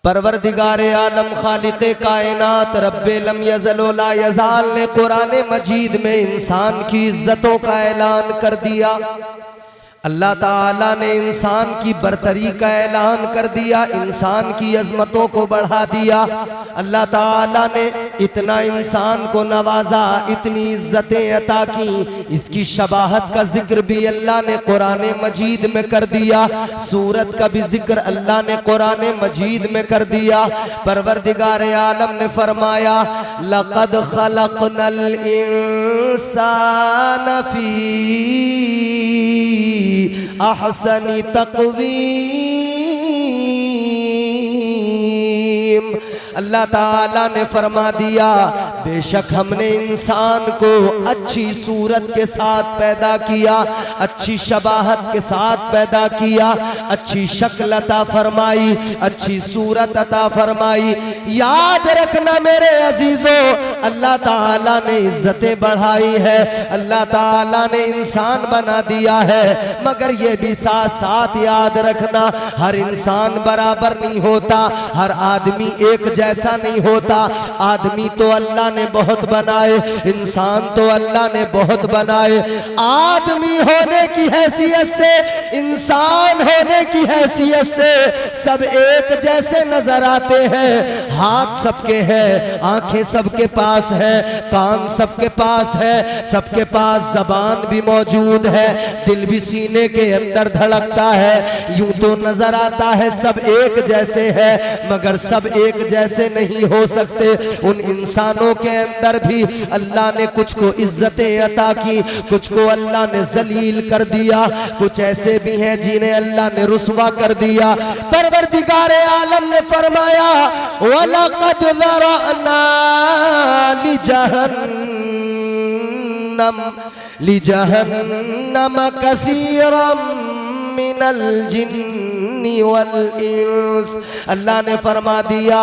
परवरदिगार आलम खालिक़े कायनात रब्बे लम यज़ल व ला यज़ाल ने कुरान मजीद में इंसान की इज्जतों का ऐलान कर दिया। अल्लाह ताला ने इंसान की बरतरी का ऐलान कर दिया, इंसान की अजमतों को बढ़ा दिया। अल्लाह ताला ने इतना इंसान को नवाजा, इतनी इज्जतें अता की, इसकी शबाहत का जिक्र भी अल्लाह ने कुरान मजीद में कर दिया, सूरत का भी जिक्र अल्लाह ने कुरान मजीद में कर दिया। परवरदिगार आलम ने फरमाया लक़द खलक़नल इंसान फी अहसनी तक़वीम। अल्लाह ताला ने फरमा दिया बेशक हमने इंसान को अच्छी सूरत के साथ पैदा किया, अच्छी शबाहत के साथ पैदा किया, अच्छी शक्ल अता फरमाई, अच्छी सूरत अता फरमाई। याद रखना मेरे अजीजों, अल्लाह ताला ने इज्जतें बढ़ाई है, अल्लाह ताला ने इंसान बना दिया है, मगर ये भी साथ साथ याद रखना हर इंसान बराबर नहीं होता, हर आदमी एक जैसा नहीं होता। आदमी तो अल्लाह ने बहुत बनाए, इंसान तो अल्लाह ने बहुत बनाए। आदमी होने की हैसियत से, इंसान होने की हैसियत से सब एक जैसे नजर आते हैं। हाथ सबके हैं, आंखें सबके पास है, कान सबके पास है, सबके पास जबान भी मौजूद है, दिल भी सीने के अंदर धड़कता है। यूं तो नजर आता है सब एक जैसे है, मगर सब एक जैसे नहीं हो सकते। उन इंसानों के अंदर भी अल्लाह ने कुछ को इज्जतें अता की, कुछ को अल्लाह ने जलील कर दिया, कुछ ऐसे भी हैं जिन्हें अल्लाह ने रुस्वा कर दिया। परवरदिगार आलम ने फरमाया वलक़द ज़रअना लिजहन्नम कसीरम मिनल जिन्नि वल इंस। अल्लाह ने फरमा दिया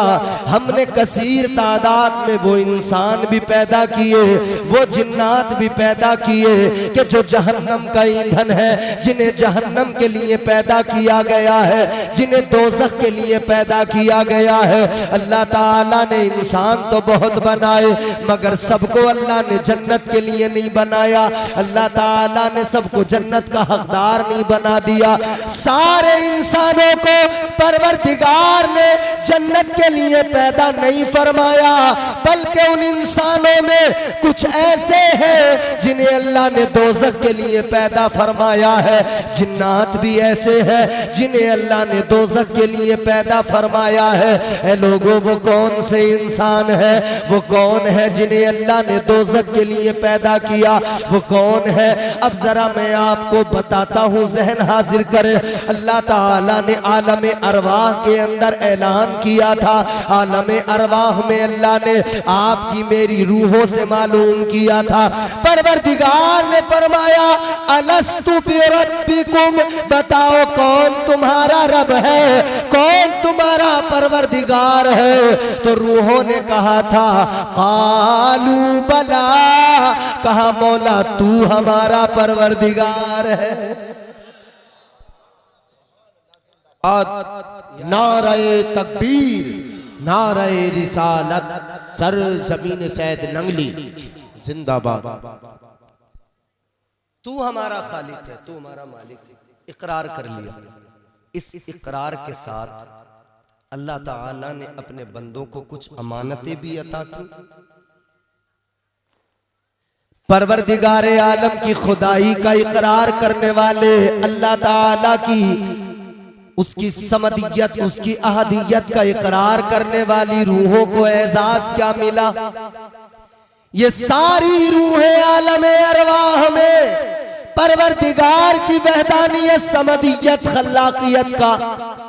हमने कसीर तादाद में वो इंसान भी पैदा किए, वो जिन्नात भी पैदा किए कि जो जहन्नम का ईंधन है, जिन्हें जहन्नम के लिए पैदा किया गया है, जिन्हें दोज़ख के लिए पैदा किया गया है। अल्लाह ताला ने इंसान तो बहुत बनाए, मगर सबको अल्लाह ने जन्नत के लिए नहीं बनाया। अल्लाह ताला ने सबको जन्नत का हकदार नहीं बना दिया। सारे इंसानों को परवरदिगार ने जन्नत के लिए पैदा नहीं फरमाया, बल्कि उन इंसानों में कुछ ऐसे हैं जिन्हें अल्लाह ने दोज़ख के लिए पैदा फरमाया है। जिन्नात भी ऐसे हैं जिन्हें अल्लाह ने दोज़ख के लिए पैदा फरमाया है। ऐ लोगों, वो कौन से इंसान है, वो कौन है जिन्हें अल्लाह ने दोज़ख के लिए पैदा किया, वो कौन है? अब जरा मैं आपको बताता हूँ, जहन हाजिर करे। अल्लाह ताला ने आलम अरवाह के अंदर ऐलान किया था, आलम अरवाह में अल्लाह ने आपकी मेरी रूहों से मालूम किया था। परवरदिगार ने फरमाया अलस्तु बिरब्बिकुम, बताओ कौन तुम्हारा रब है, कौन तुम्हारा परवरदिगार है? तो रूहों ने कहा था कालू बला, कहा मौला तू हमारा परवरदिगार है। नारे तकबीर, नारे रिसालत, सर जमीन सैद नंगली जिंदाबाद। तू हमारा खालिक है, तू हमारा मालिक है, इकरार कर लिया। इस इकरार के साथ अल्लाह ताला ने अपने बंदों को कुछ अमानतें भी अता की। परवरदिगार आलम की खुदाई का इकरार करने वाले, अल्लाह ताला की उसकी समदियत, उसकी अहदियत का इकरार करने वाली रूहों को एजाज क्या मिला? ये सारी रूहें आलम अरवाह में परवरदिगार की वहदानियत, समदियत, खल्लाकियत का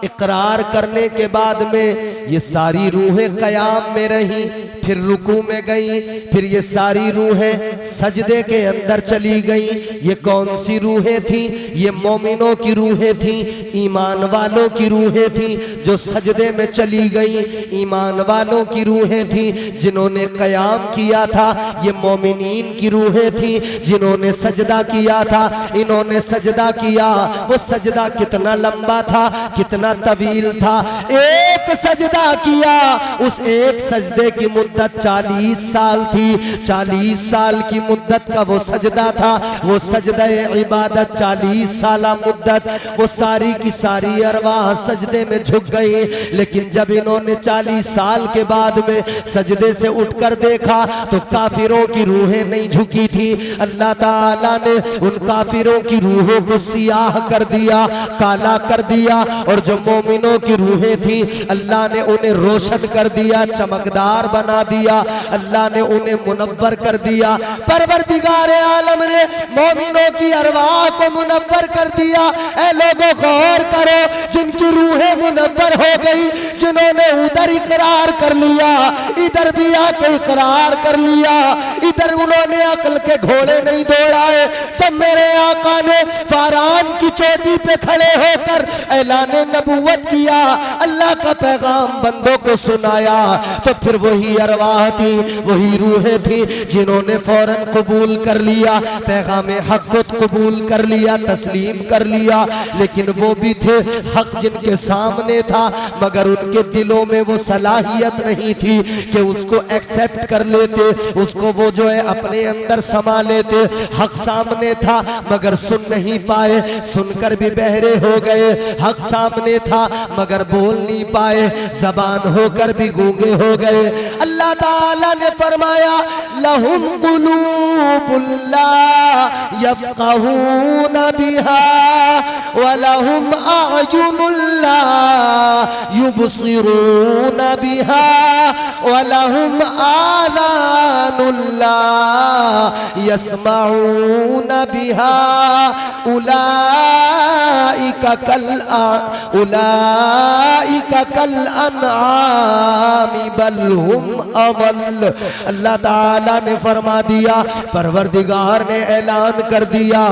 इकरार करने के बाद में ये सारी रूहें कयाम में रहीं, फिर रुकू में गई, फिर ये सारी रूहें सजदे के अंदर चली गई। ये कौन सी रूहें थी? ये मोमिनों की रूहें थी, ईमान वालों की रूहें थी जो सजदे में चली गई। ईमान वालों की रूहें थी जिन्होंने कयाम किया था। ये मोमिनीन की रूहें थी जिन्होंने सजदा किया था। इन्होंने सजदा किया, वो सजदा कितना लंबा था, कितना तवील था। एक एक सजदा किया, उस एक सजदे की मुद्दत 40 साल थी। 40 साल की मुद्दत का वो सजदा था, वो सजदा इबादत 40 साल मुद्दत, वो सारी की सारी अरवाह सजदे में झुक गई। लेकिन जब इन्होंने 40 साल के बाद में सजदे से उठकर देखा तो काफिरों की रूहें नहीं झुकी थी। अल्लाह ताला ने उन काफिरों की रूहों को सियाह कर दिया, काला कर दिया, और जो मोमिनों की रूहें थी अल्लाह ने उन्हें रोशन कर दिया, चमकदार बना दिया, अल्लाह ने उन्हें मुनव्वर कर दिया। परवरदिगार आलम ने मोमिनों की अरवाह को मुनव्वर कर दिया। ऐ लोगों गौर करो, जिनकी रूहें मुनव्वर हो गई, जिन्होंने उधर इकरार कर लिया, इधर भी आके इकरार कर लिया, इधर उन्होंने अक्ल के घोड़े नहीं दौड़ाए। जब मेरे आका ने फारान की चोटी पे खड़े होकर ऐलान नबूवत किया, अल्लाह का पैगाम बंदों को सुनाया, तो फिर वही अरवाह थी, वही रूहें थी जिन्होंने फौरन कबूल कर लिया, पैगाम हक को कबूल कर लिया, तस्लीम कर लिया। लेकिन वो भी थे हक जिनके सामने था, मगर उनके दिलों में वो सलाहियत नहीं थी कि उसको एक्सेप्ट कर लेते, उसको वो जो है अपने अंदर समा लेते। हक सामने था मगर सुन नहीं पाए, सुनकर भी बहरे हो गए। हक सामने था मगर बोल नहीं पाए, जबान होकर भी गूंगे हो गए। अल्लाह ताला ने फरमाया, लहुम कुलूबुल्ला यफ़क़हूना बिहा व लहुम अअयुनुल्ला युबसिरूना बिहा व लहुम आज़ानुल्ला यस्मऊना बिहा उलाइका कल अनआमी बल हुम अज़ल। अल्लाह ताला ने फरमा दिया, परवरदिगार ने ऐलान कर दिया,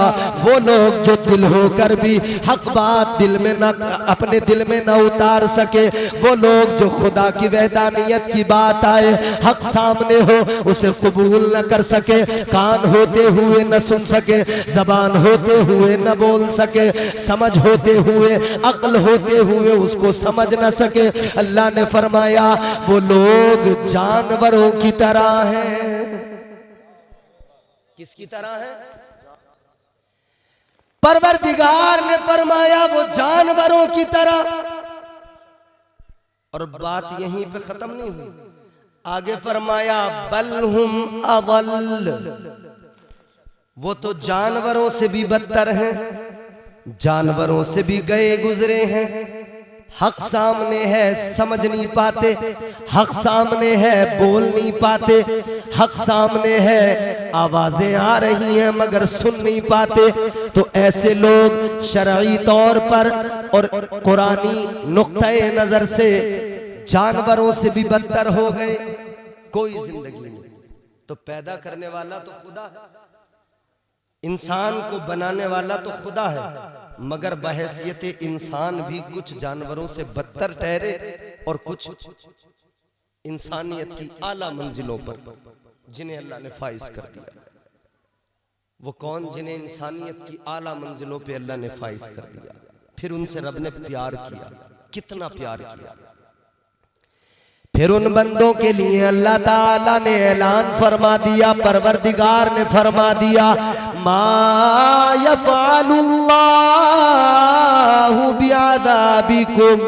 वो लोग जो दिल होकर भी हक बात दिल में न अपने दिल में न उतार सके, वो लोग जो खुदा की वहदानियत की बात आए, हक सामने हो उसे कबूल न कर सके, कान होते हुए न सुन सके, जबान होते हुए न बोल सके, समझ होते हुए, अक्ल होते हुए उसको समझ न सके, अल्लाह ने फरमाया वो लोग जानवरों की तरह हैं। किसकी तरह है? परवरदिगार ने फरमाया वो जानवरों की तरह। और बात यहीं पे खत्म नहीं हुई, आगे फरमाया बलहुम अज़ल, वो तो जानवरों से भी बदतर हैं, जानवरों से भी गए गुजरे हैं। हक सामने है समझ नहीं पाते, हक सामने है बोल नहीं पाते, हक सामने है आवाजें आ रही हैं मगर सुन नहीं पाते। तो ऐसे लोग शरई तौर पर और कुरानी नुक्ते नजर से जानवरों से भी बदतर हो गए। कोई जिंदगी नहीं, तो पैदा करने वाला तो खुदा है, इंसान को बनाने वाला तो खुदा है, मगर बहैसियत इंसान भी कुछ जानवरों से बदतर ठहरे और कुछ इंसानियत की आला मंजिलों पर जिन्हें अल्लाह ने फाइज कर दिया। वो कौन? जिन्हें इंसानियत की आला मंजिलों पे अल्लाह ने फाइज कर दिया। फिर उनसे रब ने प्यार किया, कितना प्यार किया। फिर उन बंदों के लिए अल्लाह ताला ने ऐलान फरमा दिया, परवरदिगार ने फरमा दिया, मा यफ़अलुल्लाहु बिअज़ाबिकुम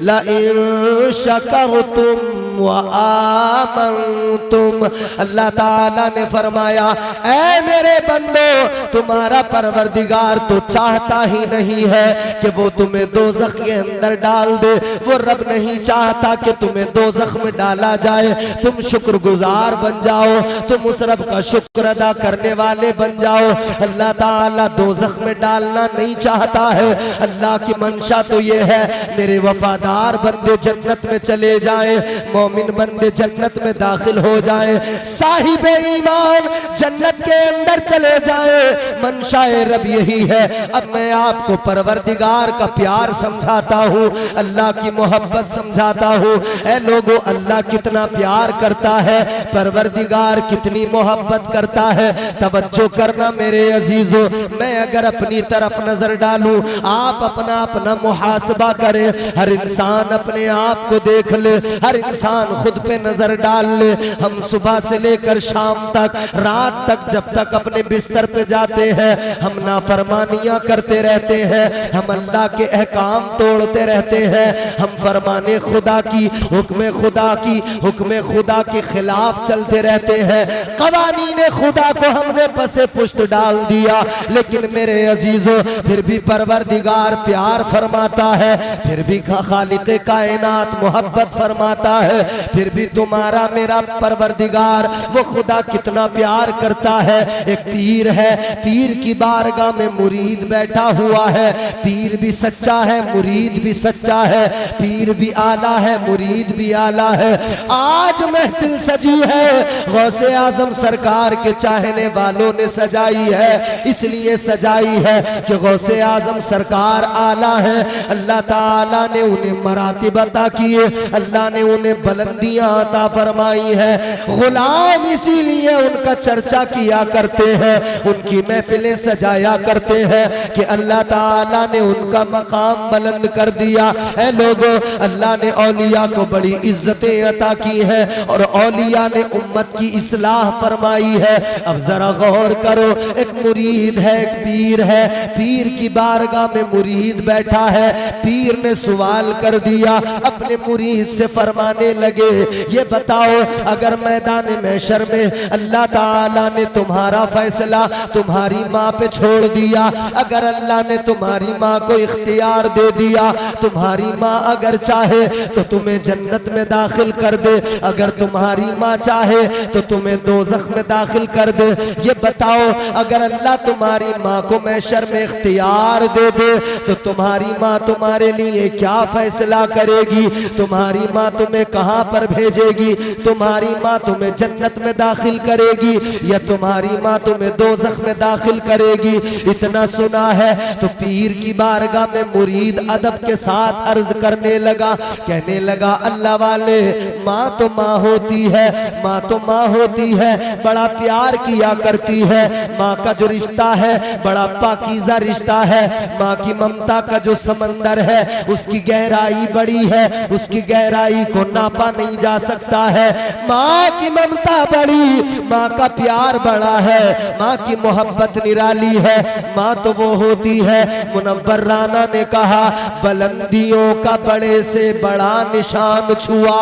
लइन शकरतुम व आमनतुम। अल्लाह ताला ने फरमाया, ऐ मेरे बंदो, तुम्हारा परवरदिगार तो चाहता ही नहीं है कि वो तुम्हें दोज़ख के अंदर डाल दे, वो रब नहीं चाहता कि तुम्हें दोज़ख में डाला जाए। तुम शुक्रगुजार बन जाओ, तुम उस रब का शुक्र अदा करने वाले बन जाओ। अल्लाह ताला दोज़ख में डालना नहीं चाहता है। अल्लाह की मंशा तो ये है मेरे वफादार बंदे जन्नत में चले जाएं, मोमिन बंदे जन्नत में दाखिल हो जाएं, साहिबे ईमान जन्नत के अंदर चले जाए, मंशाए रब यही है। अब मैं आपको परवरदिगार का प्यार समझाता हूँ, अल्लाह की मोहब्बत समझाता हूँ। ऐ लोगों, अल्लाह कितना प्यार करता है, परवरदिगार कितनी मोहब्बत करता है। तवज्जो करना मेरे अजीजों, मैं अगर अपनी तरफ नजर डालूं, आप अपना अपना मुहासबा करें, हर इंसान अपने आप को देख ले, हर इंसान खुद पे नजर डाल ले। हम सुबह से लेकर शाम तक, रात तक, जब तक अपने बिस्तर पे जाते हैं, हम नाफरमानियां करते रहते हैं, हम अल्लाह के अहकाम तोड़ते रहते हैं, हम फरमाने खुदा की, हुक्म खुदा की, हुक्म खुदा के खिलाफ चलते रहते हैं, कवानीने खुदा को हमने पसे पुष्ट डाल दिया। लेकिन मेरे अजीजों, फिर भी परवरदिगार प्यार फरमाता है, फिर भी खालिक़े कायनात मोहब्बत फरमाता है, फिर भी तुम्हारा मेरा परवरदिगार वो खुदा कितना प्यार करता है। एक पीर है, पीर की बारगाह में मुरीद बैठा हुआ है, पीर भी सच्चा है, मुरीद भी सच्चा है, पीर भी आला है, मुरीद भी आला है। आज महफिल सजी है, गौसे आजम सरकार के चाहने वालों ने सजाई है, इसलिए सजाई है कि गौसे आजम सरकार आला है। अल्लाह ताला ने उन्हें मरातिब अता किए, अल्लाह ने उन्हें बुलंदियां अता फरमाई है। गुलाम इसीलिए उनका चर्चा किया करते हैं, उनकी महफिलें सजाया करते हैं कि अल्लाह ताला ने उनका मकाम बुलंद कर दिया है। लोगों, अल्लाह ने औलिया को बड़ी इज्जतें अता की है और औलिया ने उम्मत की इस्लाह फरमाई है। अब जरा गौर करो, एक मुरीद है, एक पीर है, पीर की बारगाह में मुरीद बैठा है, पीर ने सवाल कर दिया, अपने मुरीद से फरमाने लगे, ये बताओ अगर मैदान महशर में अल्लाह ताला ने तुम्हारा फैसला तुम्हारी माँ पे छोड़ दिया, अगर अल्लाह ने तुम्हारी माँ को इख्तियार दे दिया, तुम्हारी माँ अगर चाहे तो तुम्हें जन्नत में दाखिल कर दे, अगर तुम्हारी माँ चाहे तो तुम्हें दोज़ख में दाखिल कर दे, ये बताओ अगर अल्लाह तुम्हारी माँ को महशर में इख्तियार दे दे तो तुम्हारी माँ तुम्हारे लिए क्या फैसला करेगी? तुम्हारी माँ तुम्हें कहाँ पर भेजेगी? तुम्हारी माँ तुम्हें जन्नत में दाखिल करेगी या तुम्हारी माँ तुम्हें दोज़ख में दाखिल करेगी? इतना सुना है तो पीर की बारगाह में मुरीद अदब के साथ अर्ज करने लगा, कहने लगा, अल्लाह वाले, माँ तो माँ होती है, माँ तो माँ होती है, बड़ा प्यार किया करती है, माँ का जो रिश्ता है बड़ा पाकीज़ा रिश्ता है, माँ की ममता का जो समंदर है उसकी गहराई बड़ी है, उसकी गहराई को नापा नहीं जा सकता है। माँ की ममता बड़ी, माँ का प्यार बड़ा है, माँ की मोहब्बत निराली है। माँ तो वो होती है, मुनव्वर राना ने कहा, बुलंदियों का बड़े से बड़ा निशान छुआ,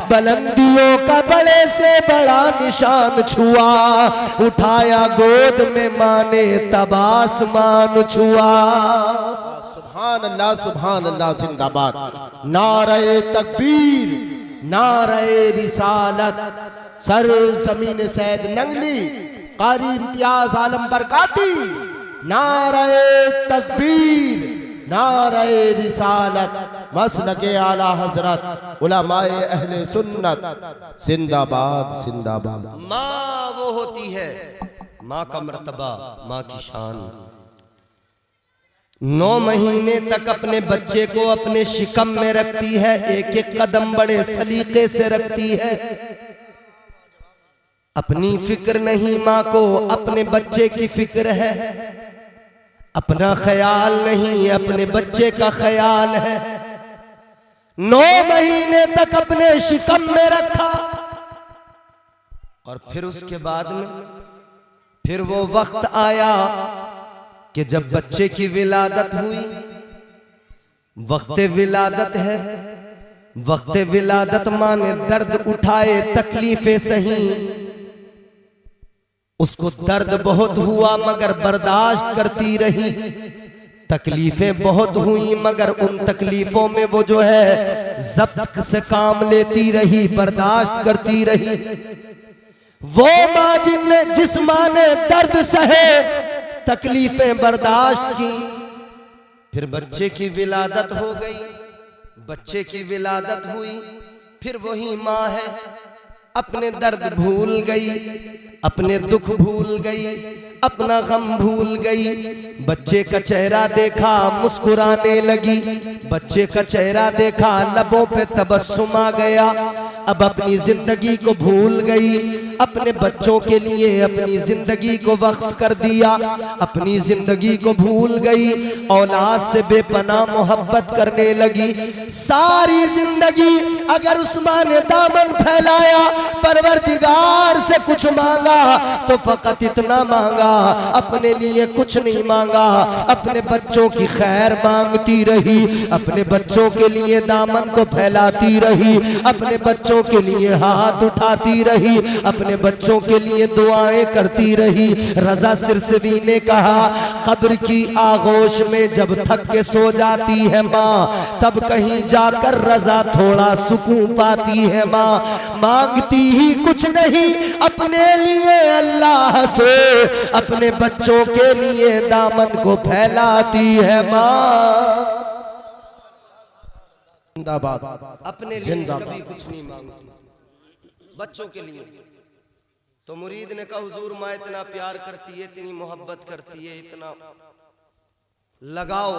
बुलंदियों का बड़े से बड़ा निशान छुआ, उठाया गोद में माँ ने तब आसमान छुआ। सुभान अल्लाह, जिंदाबाद। नारे तकबीर, नारे रिसालत, सर जमीन सैद नंगली, कारी इम्तियाज आलम बरकाती। नारे तकबीर, नारे रिसालत, मसलके आला हजरत, उलमाए अहले सुन्नत, जिंदाबाद जिंदाबाद। माँ वो होती है, माँ का मर्तबा, माँ की शान। 9 महीने तक अपने बच्चे को अपने शिकम में रखती है, एक एक कदम बड़े सलीके से रखती है। अपनी फिक्र नहीं माँ को, अपने बच्चे की फिक्र है, अपना ख्याल नहीं, अपने बच्चे का ख्याल है। 9 महीने तक अपने शिकम में रखा और फिर उसके बाद में फिर वो वक्त आया कि जब बच्चे की विलादत हुई। वक्त विलादत है, वक्त विलादत माँ ने दर्द उठाए, तकलीफें सही, उसको दर्द बहुत हुआ मगर बर्दाश्त करती रही। तकलीफें बहुत हुई मगर उन तकलीफों में वो जो है ज़ब्त से काम लेती रही, बर्दाश्त करती रही। वो माँ जिस माँ ने दर्द सहे, तकलीफें बर्दाश्त की, फिर बच्चे की विलादत हो गई, बच्चे की विलादत हुई, फिर वही माँ है, अपने दर्द भूल गई, अपने दुख भूल गई, अपना गम भूल गई। बच्चे का चेहरा देखा मुस्कुराने लगी, बच्चे का चेहरा देखा लबों पे तबस्सुम आ गया। अब अपनी जिंदगी को भूल गई, अपने बच्चों के लिए अपनी जिंदगी को वक्फ कर दिया, अपनी जिंदगी को भूल गई, औलाद से बेपनाह मोहब्बत करने लगी। सारी जिंदगी अगर उस्मान ने दामन फैलाया, परवरदिगार से कुछ मांगा तो फकत इतना मांगा, अपने लिए कुछ नहीं मांगा। अपने बच्चों की खैर मांगती रही, अपने बच्चों के लिए दामन को फैलाती रही, अपने बच्चों के लिए हाथ उठाती रही, अपने बच्चों के लिए दुआएं करती रही। रजा सिरसवी ने कहा, कब्र की आगोश में जब थक के सो जाती है माँ, तब कहीं जाकर रजा थोड़ा सुकून पाती है माँ। मांगती ही कुछ नहीं अपने लिए अल्लाह से, अपने बच्चों के लिए दामन को फैलाती है माँ। जिंदाबाद। अपने लिए कभी कुछ नहीं मांगती, बच्चों के लिए। तो मुरीद ने कहा, हुजूर माँ इतना प्यार करती है, इतनी मोहब्बत करती है, इतना लगाओ,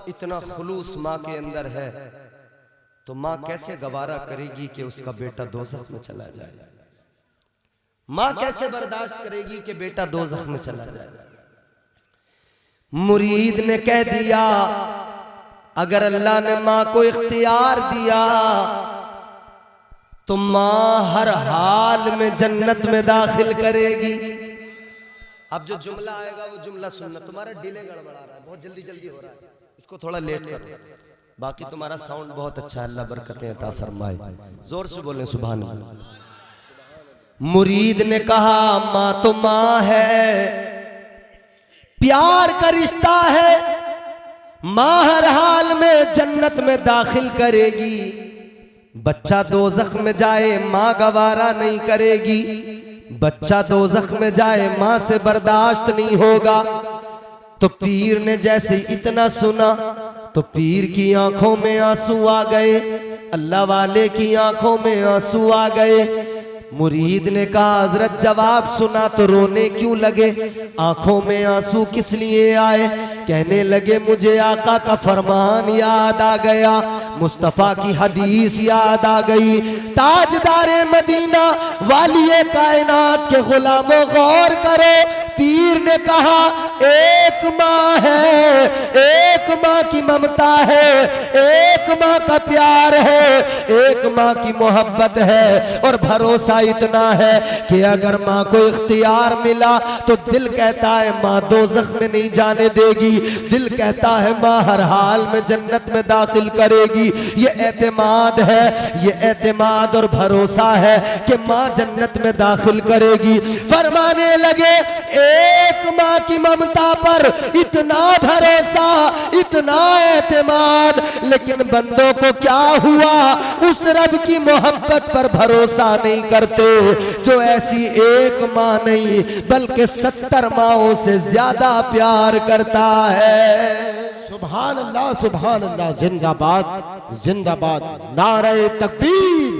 इतना खुलूस माँ के अंदर है, तो माँ कैसे गवारा करेगी कि उसका बेटा दोज़ख में चला जाए? माँ कैसे बर्दाश्त करेगी कि बेटा दोज़ख में चला जाए? मुरीद ने कह दिया, अगर अल्लाह ने माँ को इख्तियार दिया तो माँ हर हाल में जन्नत में दाखिल करेगी। अब जो जुमला आएगा वो जुमला सुनना। तुम्हारा डिले गड़बड़ा रहा है, बहुत जल्दी जल्दी हो रहा है, इसको थोड़ा लेट करो। बाकी तुम्हारा साउंड बहुत अच्छा है, अल्लाह बरकतें अता फरमाए। जोर से बोलें सुभान अल्लाह। मुरीद ने कहा, माँ तो माँ है, प्यार का रिश्ता है, माँ हर हाल में जन्नत में दाखिल करेगी। बच्चा दोज़ख में जाए माँ गवारा नहीं करेगी, बच्चा दोज़ख में जाए माँ से बर्दाश्त नहीं होगा। तो पीर ने जैसे इतना सुना तो पीर की आंखों में आंसू आ गए, अल्लाह वाले की आंखों में आंसू आ गए। मुरीद ने कहा, हजरत जवाब सुना तो रोने क्यों लगे, आंखों में आंसू किस लिए आए? कहने लगे, मुझे आका का फरमान याद आ गया, मुस्तफ़ा की हदीस याद आ गई। ताजदारे मदीना वालिए कायनात के गुलामों गौर करो, पीर ने कहा, एक माँ है, एक माँ की ममता है, एक माँ का प्यार है, एक माँ की मोहब्बत है। और भरोसा इतना है कि अगर माँ को इख्तियार मिला तो दिल कहता है माँ दोज़ख में नहीं जाने देगी, दिल कहता है माँ हर हाल में जन्नत में दाखिल करेगी। ये एतमाद है, ये एतमाद और भरोसा है कि माँ जन्नत में दाखिल करेगी। फरमाने लगे, एक माँ की ममता पर इतना भरोसा, इतना एतमाद, लेकिन बंदों को क्या हुआ, उस रब की मोहब्बत पर भरोसा नहीं करते जो ऐसी एक माँ नहीं बल्कि 70 माँओं से ज्यादा प्यार करता है। सुभान अल्लाह, सुभान अल्लाह। जिंदाबाद, जिंदाबाद। नारे तकबीर,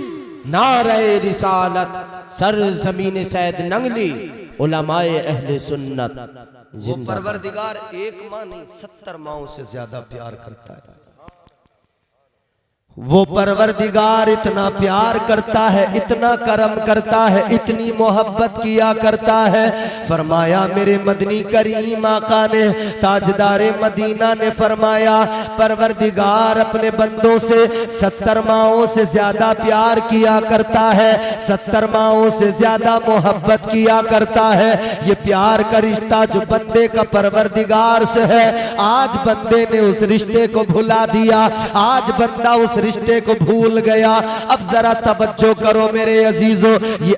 नारे रिसालत, सर ज़मीन सैद नंगली, उलमाए अहले सुन्नत। वो परवरदिगार एक माँ नहीं 70 माँओं से ज्यादा प्यार करता है। वो परवरदिगार इतना प्यार करता है, इतना करम करता है, इतनी मोहब्बत किया करता है। फरमाया मेरे मदनी करीम आका ने, ताजदारे मदीना ने फरमाया, परवरदिगार अपने बंदों से 70 माँओं से ज्यादा प्यार किया करता है, 70 माँओं से ज्यादा मोहब्बत किया करता है। ये प्यार का रिश्ता जो बंदे का परवरदिगार से है, आज बंदे ने उस रिश्ते को भुला दिया, आज बंदा उस रिश्ते को भूल गया। अब जरा तवज्जो करो मेरे अजीजों, ये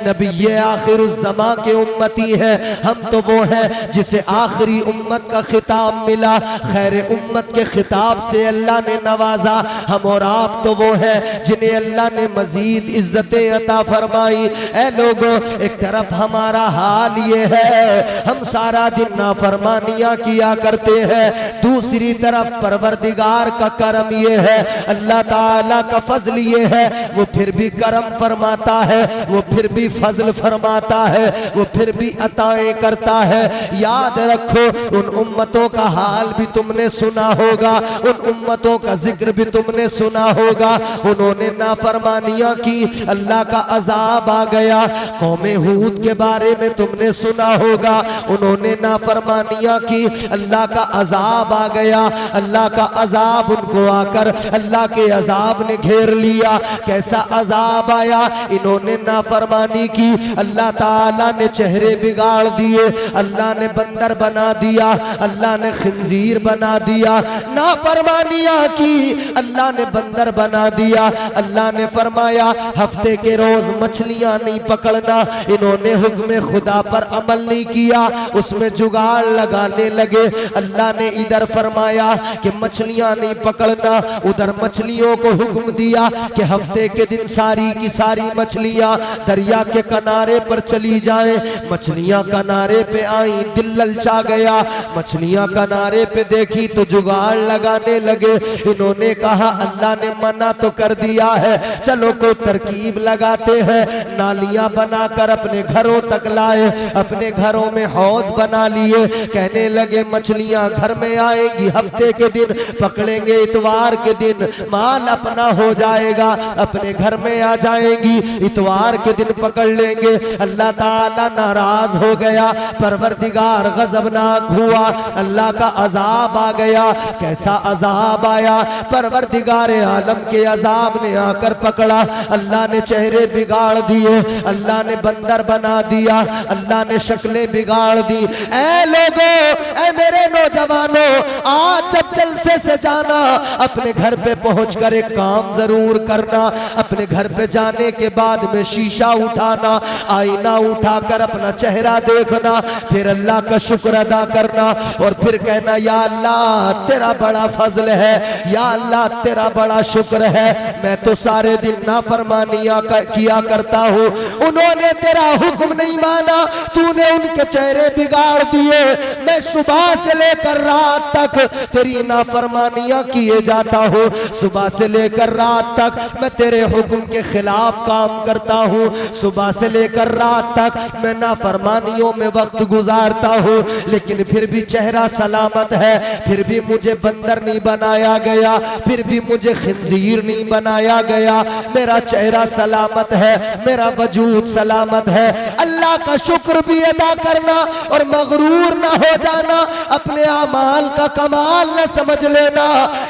नबी ये आखिरुज़्ज़मा के उम्मती है, हम तो वो हैं जिसे आखिरी उम्मत का खिताब मिला, खैर उम्मत के खिताब से अल्लाह ने नवाजा। हम और आप तो वो हैं जिन्हें अल्लाह ने मजीद इज्जतें अता फरमाई। ऐ लोगों, एक तरफ हमारा हाल ये है हम सारा दिन नाफरमानियां किया करते हैं, दूसरी तरफ परवरदिगार का करम ये है, अल्लाह अल्लाह ताला का फजल ये है, वो फिर भी करम फरमाता है, वो फिर भी फजल फरमाता है, वो फिर भी अताएं करता है। याद रखो उन उम्मतों का हाल भी तुमने सुना होगा, उन उम्मतों का जिक्र भी तुमने सुना होगा। उन्होंने नाफरमानियां की, अल्लाह का अजाब आ गया। कौमे हूद के बारे में तुमने सुना होगा, उन्होंने नाफरमानियां की, अल्लाह का अजाब आ गया। अल्लाह का अजाब उनको आकर अल्लाह के अजाब ने घेर लिया। कैसा अजाब आया, इन्होंने नाफरमानी की, अल्लाह ताला ने चेहरे बिगाड़ दिए, अल्लाह ने बंदर बना दिया, अल्लाह ने खिंजीर बना दिया। नाफरमानियां की, अल्लाह ने बंदर बना दिया। अल्लाह ने फरमाया हफ्ते के रोज मछलियां नहीं पकड़ना, इन्होंने हुक्म खुदा पर अमल नहीं किया, उसमें जुगाड़ लगाने लगे। अल्लाह ने इधर फरमाया कि मछलियां नहीं पकड़ना, उधर मछलियों को हुक्म दिया कि हफ्ते के दिन सारी की सारी मछलियां दरिया के किनारे पर चली जाएं। मछलियां किनारे पे आई, दिल ललचा गया, मछलियां किनारे पे देखी तो जुगाड़ लगाने लगे। इन्होंने कहा अल्लाह ने मना तो कर दिया है, चलो कोई तरकीब लगाते हैं। नालियां बनाकर अपने घरों तक लाए, अपने घरों में हौज बना लिए। कहने लगे मछलियां घर में आएगी, हफ्ते के दिन पकड़ेंगे, इतवार के दिन माल अपना हो जाएगा, अपने घर में आ जाएंगी, इतवार के दिन पकड़ लेंगे। अल्लाह ताला नाराज हो गया, परवरदिगार गजबनाक हुआ, अल्लाह का अजाब आ गया। कैसा अजाब आया, परवरदिगार आलम के अजाब ने आकर पकड़ा। अल्लाह ने चेहरे बिगाड़ दिए, अल्लाह ने बंदर बना दिया, अल्लाह ने शक्लें बिगाड़ दी। ऐ लोगो, ऐ मेरे नौजवानों, आज जब जलसे से जाना, अपने घर पे पहुंचकर एक काम जरूर करना। अपने घर पे जाने के बाद में शीशा उठाना, आईना उठाकर अपना चेहरा देखना, फिर अल्लाह का शुक्र अदा करना और फिर कहना या अल्लाह तेरा बड़ा फजल है, या अल्लाह तेरा बड़ा शुक्र है, मैं तो सारे दिन नाफरमानियां किया करता हूँ, उन्होंने तेरा हुक्म नहीं माना, तूने उनके चेहरे बिगाड़ दिए। मैं सुबह से लेकर रात तक तेरी नाफरमानियां किए जाता हूँ, सुबह से लेकर रात तक मैं तेरे हुक्म के खिलाफ काम करता हूँ, सुबह से लेकर रात तक मैं नाफरमानियों में वक्त गुजारता हूँ, लेकिन फिर भी चेहरा सलामत है, फिर भी मुझे बंदर नहीं बनाया गया, फिर भी मुझे खिंजीर नहीं बनाया गया, मेरा चेहरा सलामत है, मेरा वजूद सलामत है। अल्लाह का शुक्र भी अदा करना और मगरूर ना हो जाना, अपने अमाल का कमाल न समझ लेना।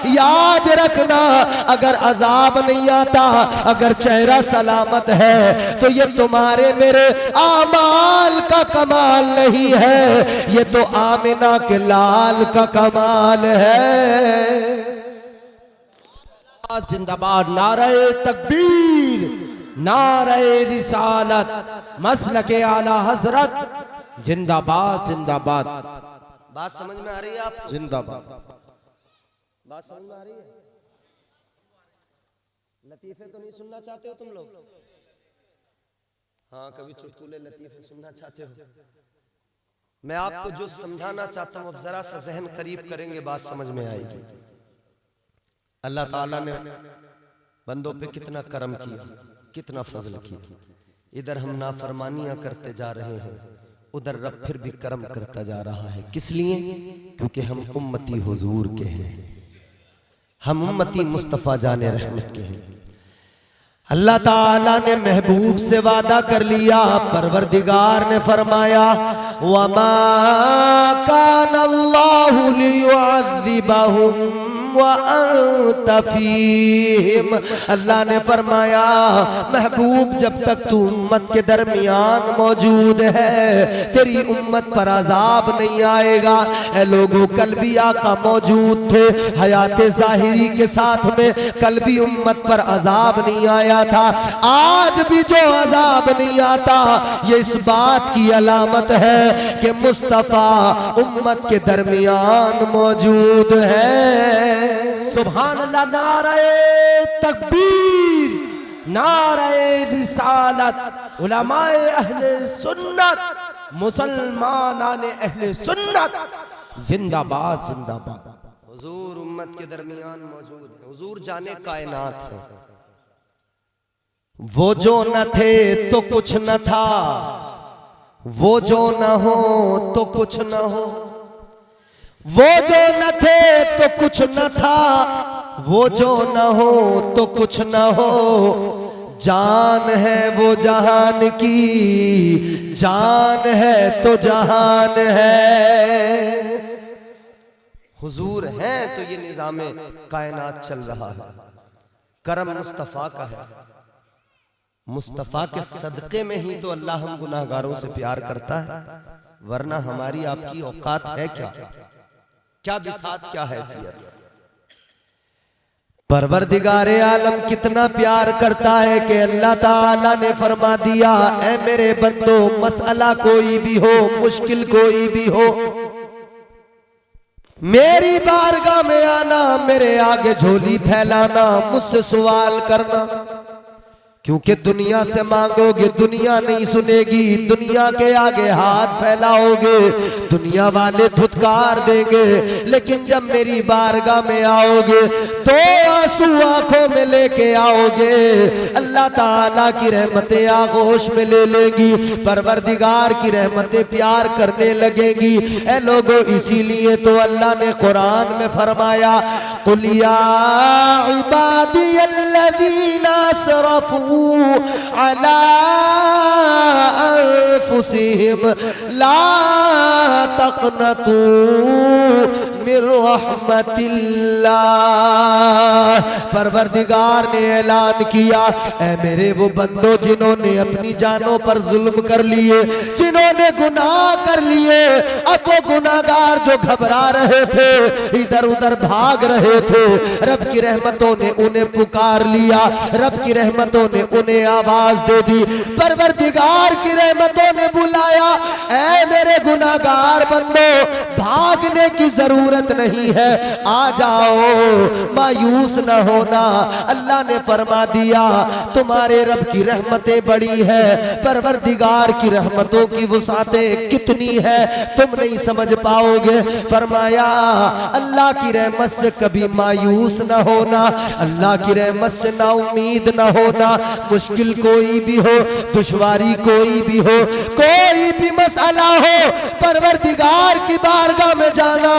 याद रखना अगर अजाब नहीं आता, अगर चेहरा सलामत है तो ये तुम्हारे मेरे आमाल का कमाल नहीं है, ये तो आमिना के लाल का कमाल है। जिंदाबाद, नारे तकबीर, नारे रिसालत, मसलके आला हजरत जिंदाबाद जिंदाबाद। बात समझ में आ रही है आपको? जिंदाबाद। बात समझ में आ रही है? लतीफे तो नहीं सुनना चाहते हो तुम लोग? हाँ, कभी चुटकुले लतीफे सुनना चाहते हो? मैं आपको जो समझाना चाहता हूँ अब जरा सा जहन करीब करेंगे, बात समझ में आएगी। अल्लाह ताला ने बंदों पे कितना करम किया, कितना फजल किया। इधर हम नाफरमानियां करते जा रहे हैं, उधर रब फिर भी करम करता जा रहा है। किस लिए? क्योंकि हम उम्मती हुजूर के हैं, हम उम्मती मुस्तफ़ा जाने रहमत के हैं। अल्लाह ताला ने महबूब से वादा कर लिया, परवरदिगार ने फरमाया वमा कान अल्लाहु लियुअज़्ज़िबहुम व अंत फीहिम। अल्लाह ने फरमाया महबूब जब तक तू उम्मत के दरमियान मौजूद है, तेरी उम्मत पर अजाब नहीं आएगा। ए लोगों, कल भी आका मौजूद थे, हयात ज़ाहिरी के साथ में कल भी उम्मत पर अजाब नहीं आया था, आज भी जो अजाब नहीं आता ये इस बात की अलामत है कि मुस्तफ़ा उम्मत के दरमियान मौजूद है। सुभान अल्लाह, नारे तकबीर, नारे रिसालत, उलमाए अहले सुन्नत, मुसलमानाने अहले सुन्नत जिंदाबाद जिंदाबाद। हुजूर उम्मत के दरमियान मौजूद है। हुजूर जाने कायनात है। वो जो न थे तो कुछ न था, वो जो न हो तो कुछ न हो, वो जो न थे तो कुछ न था, वो जो न हो तो कुछ न हो। जान है वो जहान की, जान है तो जहान है। हुजूर हैं तो ये निज़ामे कायनात चल रहा है। करम मुस्तफ़ा का है। मुस्तफ़ा के सदक़े में ही तो अल्लाह हम गुनाहगारों से प्यार करता है, वरना हमारी आपकी औकात है क्या? क्या बिसात, क्या हैसियत। परवरदिगारे आलम कितना प्यार करता है कि अल्लाह ताला ने फरमा दिया, ऐ मेरे बंदो, मसला कोई भी हो, मुश्किल कोई भी हो, मेरी बारगाह में आना, मेरे आगे झोली फैलाना, मुझसे सवाल करना। क्योंकि दुनिया से मांगोगे दुनिया नहीं सुनेगी, दुनिया के आगे हाथ फैलाओगे दुनिया वाले धुतकार देंगे। लेकिन जब मेरी बारगाह में आओगे तो आंसू आंखों में लेके आओगे, अल्लाह ताला की रहमतें आगोश में ले लेगी, परवरदिगार की रहमतें प्यार करने लगेगी। ऐ लोगों, इसीलिए तो अल्लाह ने कुरान में फरमाया, कुल या इबादियल्लज़ीना असरफ़ू अला अनफुसिहिम ला तक़नतू मिर रहमतिल्लाह। परवरदिगार ने ऐलान किया, ऐ मेरे वो बंदो जिन्होंने अपनी जानों पर जुल्म कर लिए, जिन्होंने गुनाह कर लिए, अब वो गुनाहगार जो घबरा रहे थे, इधर उधर भाग रहे थे, रब की रहमतों ने उन्हें पुकार लिया, रब की रहमतों ने उन्हें आवाज दे दी, परवरदिगार की रहमतों ने बुलाया, ऐ मेरे गुनाहगार बंदो, भागने की जरूरत नहीं है, आ जाओ, मायूस न होना। अल्लाह ने फरमा दिया, तुम्हारे रब की रहमतें बड़ी है, परवरदिगार की रहमतों की वसातें कितनी है तुम नहीं समझ पाओगे। फरमाया, अल्लाह की रहमत से कभी मायूस न होना, अल्लाह की रहमत से ना उम्मीद न होना। मुश्किल कोई भी हो, दुश्वारी कोई भी हो, कोई भी मसला हो, परवरदिगार की बारगाह में जाना,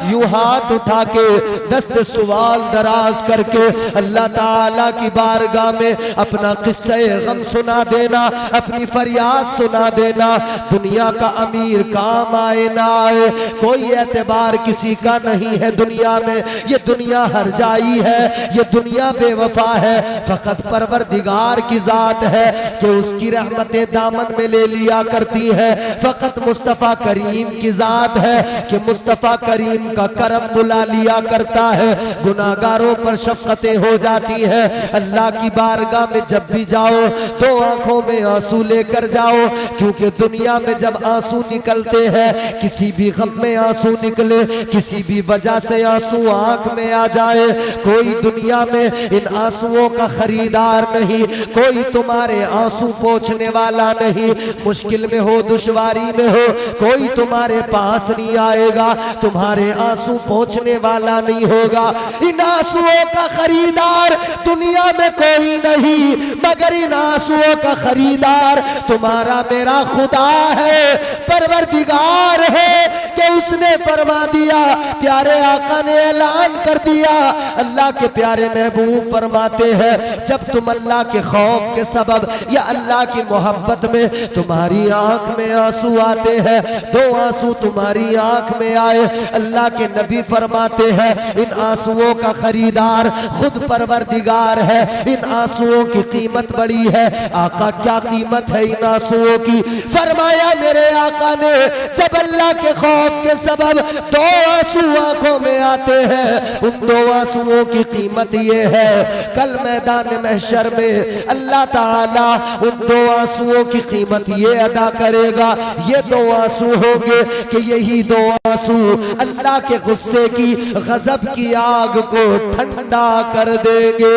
यूं हाथ उठा के दस्त सवाल दराज करके अल्लाह ताला की बारगाह में अपना किस्से गम सुना देना, अपनी फरियाद सुना देना। दुनिया का अमीर काम आए ना आए, कोई एतबार किसी का नहीं है दुनिया में। ये दुनिया हर जाई है, ये दुनिया बेवफा है, फकत परवरदिगार की जात है कि उसकी रहमतें दामन में ले लिया करती है। फकत मुस्तफ़ा करीम की जात है कि मुस्तफ़ा करीम का करम बुला लिया करता है, गुनाहगारों पर शफकतें हो जाती है। अल्लाह की बारगाह में जब भी जाओ तो आंखों में आंसू लेकर जाओ, क्योंकि दुनिया में जब आंसू निकलते हैं, किसी भी गम में आंसू निकले, किसी भी वजह से आंसू आंख में आ जाए, कोई दुनिया में इन आंसुओं का खरीदार नहीं, कोई तुम्हारे आंसू पोंछने वाला नहीं। मुश्किल में हो, दुश्वारी में हो, कोई तुम्हारे पास नहीं आएगा, तुम्हारे आंसू पोंछने वाला नहीं होगा। इन आंसुओं का खरीदार दुनिया में कोई नहीं, मगर इन आंसुओं का खरीदार तुम्हारा मेरा खुदा है, परवरदिगार है कि उसने फरमा दिया, प्यारे आका ने ऐलान कर दिया। अल्लाह के प्यारे महबूब फरमाते हैं, जब तुम अल्लाह के खौफ के सबब या अल्लाह की मोहब्बत में तुम्हारी आंख में आंसू आते हैं, दो आंसू तुम्हारी आंख में आए, अल्लाह के नबी फरमाते हैं, इन आंसुओं का खरीदार खुद परवरदिगार है। इन आंसुओं की कीमत बड़ी है। आका, क्या कीमत है इन आंसुओं की? फरमाया मेरे आका ने, जब अल्लाह के खौफ के सबब दो आंसू आंखों में आते हैं, उन दो आंसुओं की कीमत ये है, कल मैदान महशर में अल्लाह ताला उन दो आंसुओं की कीमत ये अदा करेगा। ये दो आंसू होंगे कि यही दो आंसू अल्लाह के गुस्से की, गजब की आग को ठंडा कर देंगे।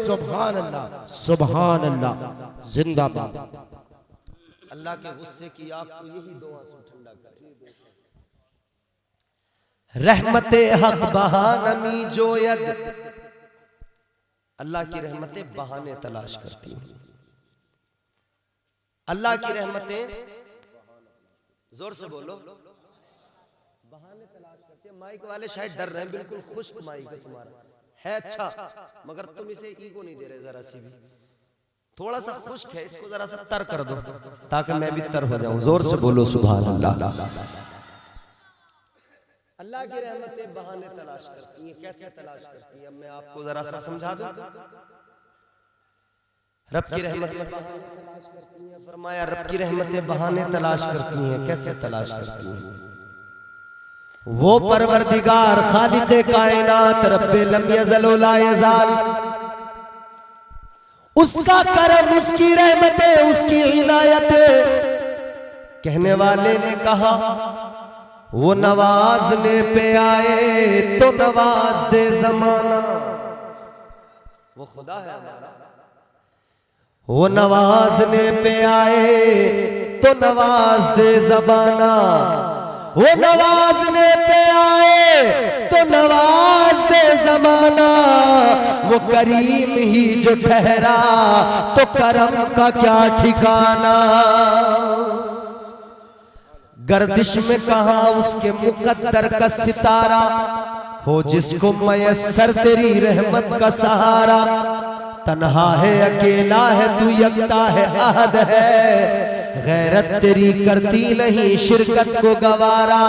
सुभान अल्लाह, सुभान अल्लाह, जिंदाबाद। अल्लाह के गुस्से की आग को यही दो आंसू ठंडा करेंगे। रहमते हक बहानमी जोयद, अल्लाह की रहमतें बहाने तलाश करती हैं। अल्लाह की रहमतें, जोर से बोलो, बहाने तलाश करती है। माइक वाले शायद डर रहे हैं, बिल्कुल खुश्क माइक है तुम्हारा, है अच्छा, मगर तुम इसे ईगो नहीं दे रहे जरा सी भी, थोड़ा सा खुश्क है, इसको जरा सा तर कर दो ताकि मैं भी तर हो जाऊं। जोर से बोलो सुभान अल्लाह। अल्लाह की रहमतें बहाने तलाश करती हैं। कैसे तलाश करती हैं, अब मैं आपको जरा सा समझा दूं। रब की रहमतें बहाने तलाश करती हैं। फरमाया रब की रहमतें बहाने तलाश करती हैं। कैसे तलाश करती हैं? वो परवरदिगार खालिक़े कायनात रब्बे लम यज़ल व ला यज़ाल, उसका करम, उसकी रहमतें, उसकी इनायतें। कहने वाले ने कहा वो नवाजने पे आए तो नवाज दे जमाना, वो खुदा है हमारा। वो नवाजने पे आए तो नवाज दे जमाना, वो नवाजने पे आए तो नवाज दे जमाना। वो करीम ही जो ठहरा तो करम का क्या ठिकाना। गर्दिश में कहा उसके मुकद्दर का सितारा, हो जिसको मयस्सर तेरी रहमत का सहारा। तन्हा है अकेला है तू यकता है अहद है, गैरत तेरी करती नहीं शिरकत को गवारा।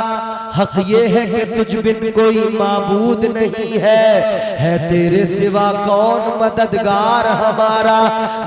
हक ये है कि तुझ बिन कोई माबूद नहीं है तेरे सिवा कौन मददगार हमारा।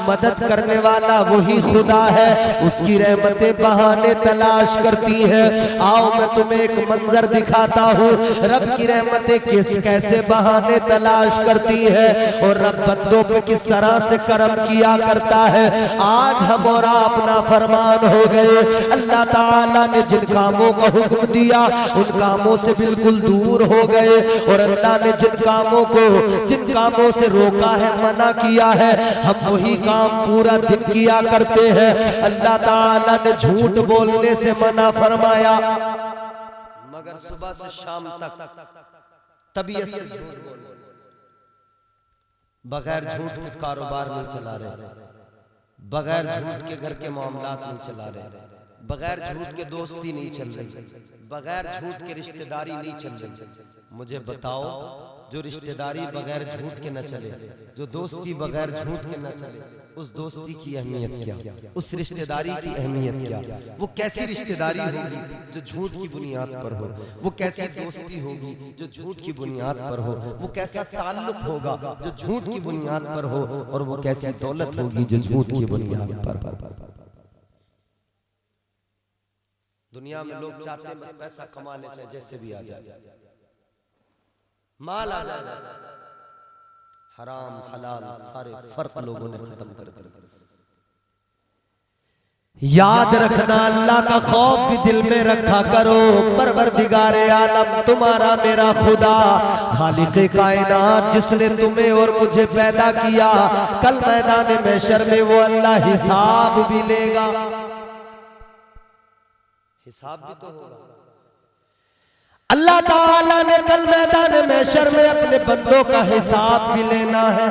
मदद करने वाला वही खुदा है, उसकी रहमतें बहाने तलाश करती है। आओ मैं तुम्हें एक मंजर दिखाता हूँ, रब की रहमतें कैसे बहाने तलाश करती है और रब बंदों पे किस तरह से करम किया करता है। आज हम और आप नाफरमान हो गए। अल्लाह ताला ने जिन कामों का हुक्म दिया उन कामों से बिल्कुल दूर हो गए, और अल्लाह ने जिन कामों से रोका है, मना किया है, हम वही काम पूरा दिन किया करते हैं। अल्लाह ताला ने झूठ बोलने से मना फरमाया, मगर सुबह से शाम तक तबीयत से झूठ बोलना, बगैर झूठ के कारोबार नहीं चला रहे, बगैर झूठ के घर के मामलात नहीं चला रहे, बगैर झूठ के दोस्ती नहीं चल रही, बगैर झूठ के रिश्तेदारी नहीं चल रही। मुझे बताओ, जो रिश्तेदारी बगैर झूठ के न चले, जो दोस्ती बगैर झूठ के न चले, उस दोस्ती की अहमियत क्या, उस रिश्तेदारी की अहमियत क्या? वो कैसी रिश्तेदारी होगी जो झूठ की बुनियाद पर हो, वो कैसी दोस्ती होगी जो झूठ की बुनियाद पर हो, वो कैसा ताल्लुक होगा जो झूठ की बुनियाद पर हो, और वो कैसी दौलत होगी जो झूठ की बुनियाद पर। दुनिया में लोग चाहते हैं बस पैसा कमा ले, चाहे जैसे भी आ जाए, माल आ जाए, हराम हलाल सारे फर्क लोगों ने खत्म कर दिए। याद रखना, अल्लाह का खौफ भी दिल में रखा करो। परवरदिगार आलम तुम्हारा मेरा खुदा, खालिक़े कायनात, जिसने तुम्हें और मुझे पैदा किया, कल मैदान महशर में वो अल्लाह हिसाब भी लेगा। हिसाब भी तो होगा। अल्लाह ताला ने कल मैदान महशर में अपने बंदों का हिसाब भी लेना है।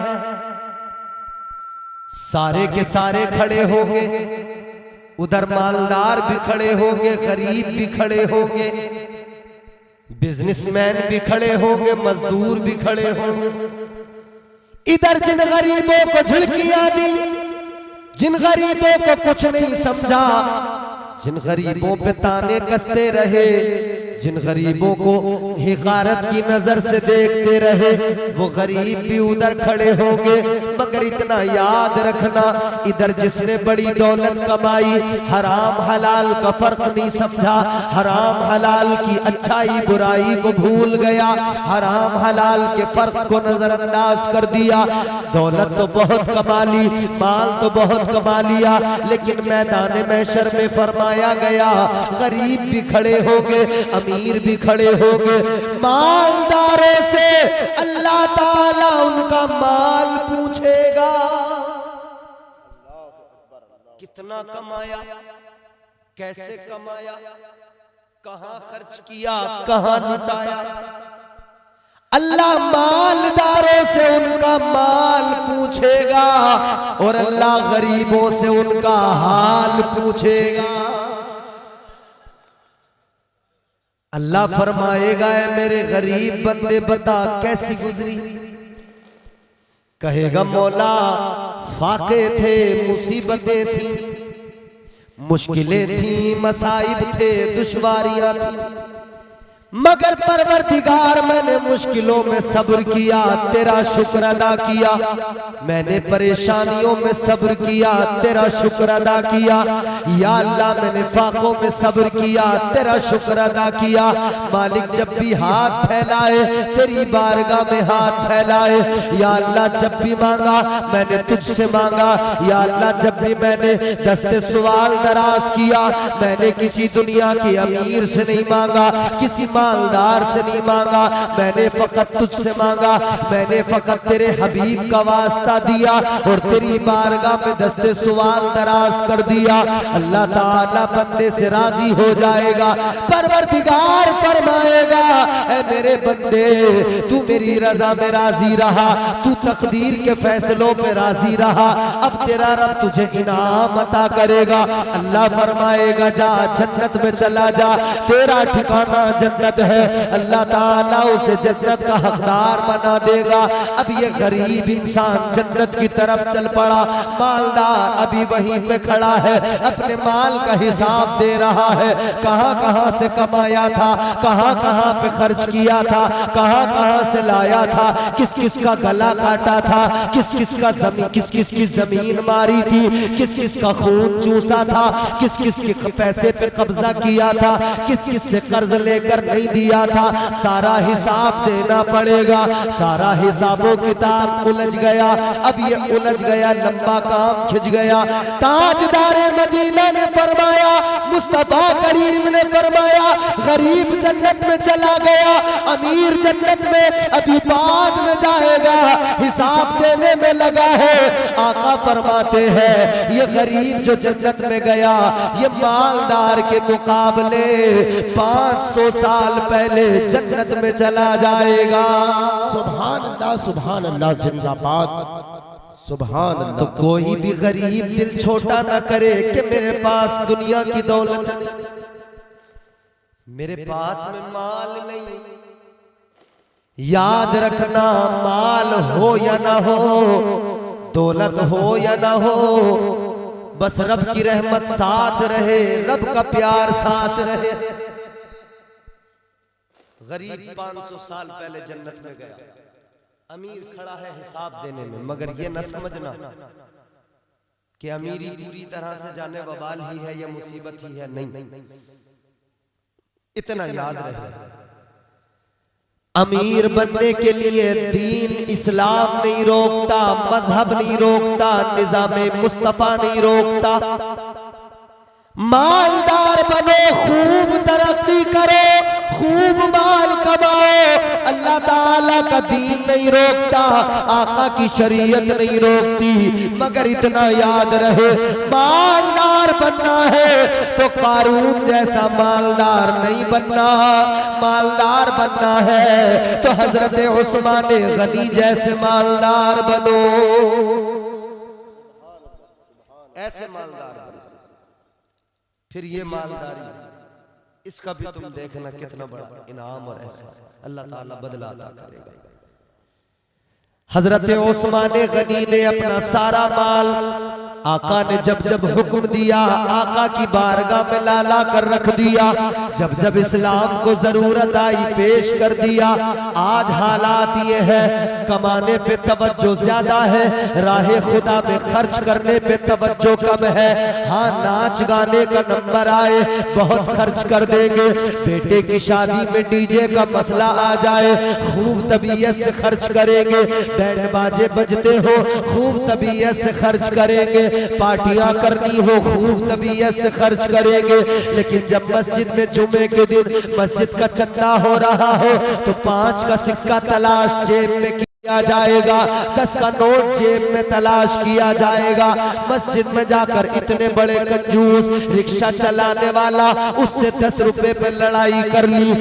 सारे के सारे खड़े होंगे, उधर मालदार भी खड़े होंगे, गरीब भी खड़े होंगे, बिजनेसमैन भी खड़े होंगे, मजदूर भी खड़े होंगे। इधर जिन गरीबों को झिड़कियां दी, जिन गरीबों को कुछ नहीं समझा, जिन गरीबों पे ताने कसते रहे, जिन गरीबों को हिकारत की नजर से देखते रहे, वो गरीब भी उधर खड़े होंगे। मगर इतना याद रखना, इधर जिसने बड़ी दौलत कमाई, हराम हलाल का फर्क नहीं समझा, हराम हलाल की अच्छाई बुराई को भूल गया, हराम हलाल के फर्क को नजरअंदाज कर दिया। दौलत तो बहुत कमा ली, माल तो बहुत कमा लिया, लेकिन मैदान महशर में फरमाया गया गरीब भी खड़े होंगे, अमीर भी खड़े होंगे। मालदारों से अल्लाह ताला उनका माल पूछेगा, कितना कमाया, कैसे कमाया, कहां खर्च किया, कहां लुटाया। अल्लाह मालदारों से उनका माल पूछेगा और अल्लाह गरीबों से उनका हाल पूछेगा। अल्लाह फरमाएगा, ऐ मेरे गरीब बंदे बता कैसी गुजरी। कहेगा, मौला फाके थे, मुसीबतें थी, मुश्किलें थी, मसाइब थे, दुश्वारियां थी, मगर परवरदिगार मैंने मुश्किलों में सब्र किया, तेरा शुक्र अदा किया। मैंने परेशानियों में सब्र किया, तेरा शुक्र अदा किया। या अल्लाह मैंने फाकों में सब्र किया, तेरा शुक्र अदा किया। मालिक जब भी हाथ फैलाए तेरी बारगाह में हाथ फैलाए। या अल्लाह जब भी मांगा मैंने तुझसे मांगा। या अल्लाह जब भी मैंने दस्ते सवाल दराज किया मैंने किसी दुनिया के अमीर से नहीं मांगा, किसी मालदार से नहीं मांगा, मैंने फकत तुझसे मांगा। मैंने फकत तेरे हबीब का वास्ता दिया और तेरी बारगाह में दस्ते सवाल दराज कर दिया। अल्लाह ताला बंदे से राजी हो जाएगा। परवरदिगार फरमाएगा, ऐ मेरे बंदे तू मेरी रजा में राजी रहा, तू तकदीर के फैसलों पे राजी रहा, अब तेरा रब तुझे इनाम अता करेगा। अल्लाह फरमाएगा, जा जन्नत में चला जा, तेरा ठिकाना जन्नत है। अल्लाह ताला उसे जन्नत का हकदार बना देगा। अब ये गरीब इंसान जन्नत की तरफ चल पड़ा, मालदार अभी वहीं पे खड़ा है, अपने माल का हिसाब दे रहा है। कहां कहां से कमाया था, कहां कहां पे खर्च किया था, कहां कहां से लाया था, किस किस का गला काटा था, किस किस का जमीन, किस किस की जमीन मारी थी, किस किस का खून चूसा था, किस किस के पैसे पे कब्जा किया था, किस किस से कर्ज लेकर नहीं दिया था। सारा हिसाब देना पड़ेगा। सारा हिसाबो किताब उलझ गया। अब ये उलझ गया, लंबा काम खिंच गया। ताजदारे मदीना ने फरमाया, मुस्तफा करीम ने फरमाया, गरीब जन्नत में चला गया, अमीर जन्नत में अभी बाद में जाएगा, हिसाब देने में लगा है। आका फरमाते हैं, ये गरीब जो जन्नत में गया ये मालदार के मुकाबले 500 साल पहले जन्नत में चला जाएगा। सुभान अल्लाह, सुभान अल्लाह, जिंदाबाद, सुभान अल्लाह। तो कोई भी गरीब दिल छोटा ना करे कि मेरे पास दुनिया की दौलत नहीं, मेरे पास में माल नहीं। याद रखना, माल हो या ना हो, दौलत हो या ना हो, बस रब की रहमत साथ रहे, रब का प्यार साथ रहे। गरीब 500 साल पहले जन्नत में गया, अमीर खड़ा है हिसाब देने में, मगर ये न समझना कि अमीरी पूरी तरह से जाने वबाल ही है या मुसीबत ही है, नहीं। इतना याद रहे, अमीर बनने के लिए दीन इस्लाम नहीं रोकता, मजहब नहीं रोकता, निजामे मुस्तफा नहीं रोकता। मालदार बनो, खूब तरक्की करो, खूब माल कमाओ, अल्लाह ताला का दीन नहीं रोकता, आका की शरीयत नहीं रोकती। मगर इतना याद रहे, मालदार बनना है तो कारून जैसा मालदार नहीं बनना, मालदार बनना है तो हजरत उस्मान गनी जैसे मालदार बनो, ऐसे मालदार बनो। फिर ये मालदारी, इसका भी तुम देखना कितना बड़ा इनाम और एहसान अल्लाह ताला बदला अता करेगा। हजरत उस्मान गनी ने अपना सारा माल आका ने जब जब हुक्म दिया, आका की बारगाह में ला ला कर रख दिया। जब जब इस्लाम को जरूरत आई पेश कर दिया। आज हालात ये है, कमाने पे तवज्जो ज्यादा है, राहे खुदा में खर्च करने पे तवज्जो कम है। हाँ, नाच गाने का नंबर आए बहुत खर्च कर देंगे, बेटे की शादी में डीजे का मसला आ जाए खूब तबीयत से खर्च करेंगे, बैंड बाजे बजते हो खूब तबीयत से खर्च करेंगे, पार्टियां करनी हो खूब तबीयत से खर्च करेंगे। लेकिन जब मस्जिद में जुमे के दिन मस्जिद का चंदा हो रहा हो तो 5 का सिक्का तलाश जेब में किया जाएगा, 10 का नोट जेब में तलाश किया जाएगा। मस्जिद में जाकर इतने बड़े कंजूस रिक्शा चलाने वाला, उससे 10 रुपए पे लड़ाई कर ली।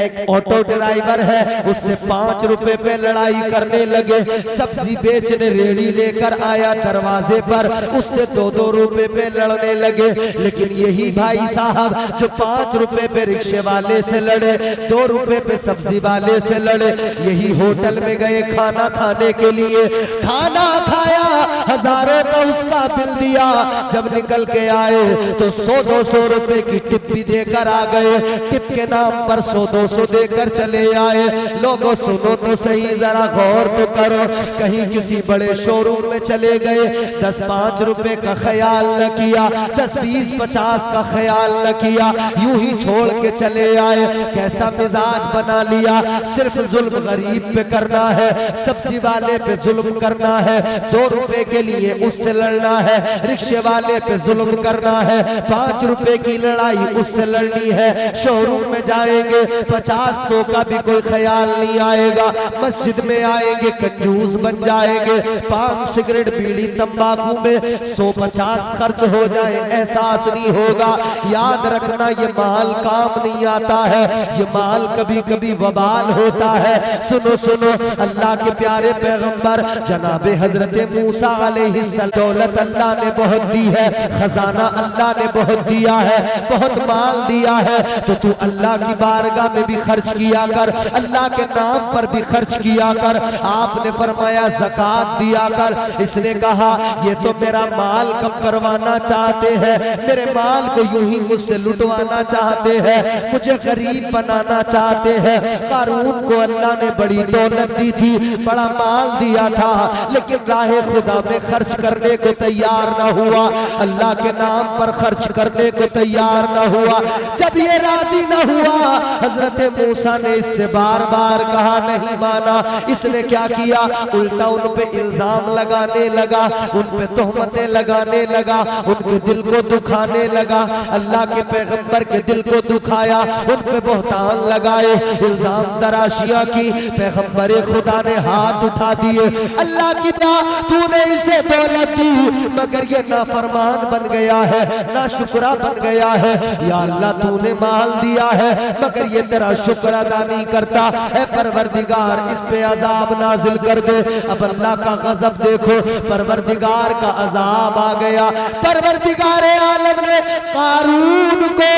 एक ऑटो ड्राइवर है, उससे 5 रुपए पे लड़ाई करने लगे। सब्जी बेचने रेड़ी लेकर आया दरवाजे पर, उससे 2-2 रुपए पे लड़ने लगे। लेकिन यही भाई साहब जो 5 रुपए पे रिक्शे वाले से लड़े, 2 रुपए पे सब्जी वाले से लड़े, यही होटल में गए खाना खाने के लिए। खाना खाया, हजारों का उसका बिल दिया। जब निकल के आए तो 100-200 रुपए की टिप भी देकर आ गए। टिप के नाम पर 100-200 देकर चले आए। लोगों सुनो तो सही, जरा गौर तो करो। कहीं किसी बड़े शोरूम में चले गए, 10-5 रुपए का ख्याल न किया, 10-20-50 का ख्याल न किया, यूं ही छोड़ के चले आए। कैसा मिजाज बना लिया, सिर्फ जुल्म गरीब पे करना है, सब्जी वाले पे जुल्म करना है, 2 रुपए के लिए उससे लड़ना है, रिक्शे वाले पे जुल्म करना है, 5 रुपए की लड़ाई उससे लड़नी है। शोरूम में जाएंगे 50-100 का भी कोई ख्याल नहीं आएगा। मस्जिद में आएंगे कंजूस बन जाएंगे। पान सिगरेट बीड़ी तंबाकू में 100-50 खर्च हो जाए, एहसास नहीं होगा। याद रखना, ये माल काम नहीं आता है, ये माल कभी कभी वबाल होता है। सुनो सुनो, अल्लाह के प्यारे पैगंबर जनाबे हजरत मूसा अलैहिस्सलाम, दौलत अल्लाह ने बहुत दी है, खजाना अल्लाह ने बहुत दिया है, बहुत माल दिया है, तो तू अल्लाह की बारगाह में भी खर्च किया कर, अल्लाह के नाम पर भी खर्च किया कर। आपने फरमाया ज़कात दिया कर। इसने कहा ये तो मेरा माल कम करवाना चाहते हैं, मेरे माल को यूं ही मुझसे लुटवाना चाहते हैं, मुझे गरीब बनाना चाहते हैं। कारून को अल्लाह ने बड़ी दौलत दी थी, बड़ा माल दिया था, लेकिन राहे खुदा में खर्च करने को तैयार न हुआ, अल्लाह के नाम पर खर्च करने को तैयार न हुआ। जब ये राजी न हुआ, हजरत मूसा ने इससे बार बार कहा, नहीं माना। इसने क्या किया, उल्टा उन पे इल्जाम लगाने लगा, उन पे तोहमतें लगाने लगा, उनके दिल को दुखाने लगा। अल्लाह के पैगंबर के दिल को दुखाया, उन पे बहतान लगाए, इल्जाम तराशियां की। पैगंबर खुदा ने हाथ उठा दिए, अल्लाह की बात, तूने इसे दौलत दी मगर ये नाफरमान बन गया है, ना शुक्रा बन गया है। या अल्लाह, तूने माल दिया है मगर ये तेरा शुक्र अदा नहीं करता है। परवरदिगार, इस पे अजाब नाजिल कर दे। अब अल्लाह का गजब देखो, परवरदिगार का अजाब आ गया। परवरदिगार आलम ने कारून को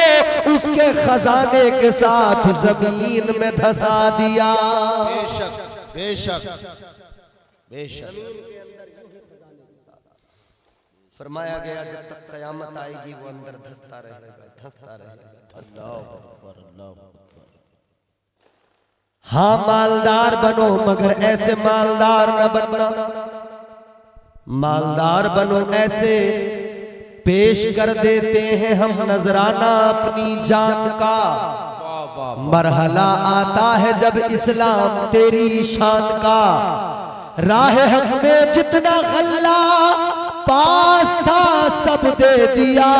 उसके खजाने के साथ जमीन में धसा दिया। बेशक बेशक बेशक। फरमाया गया जब तक कयामत आएगी वो अंदर धंसता रहेगा, धंसता रहेगा। अल्लाह अकबर, अल्लाह अकबर। हाँ, मालदार बनो मगर ऐसे मालदार न बनना। मालदार बनो ऐसे, पेश कर देते हैं हम नजराना अपनी जान का। मरहला आता है जब इस्लाम तेरी शान का। राह हक में जितना गल्ला पास था सब दे दिया।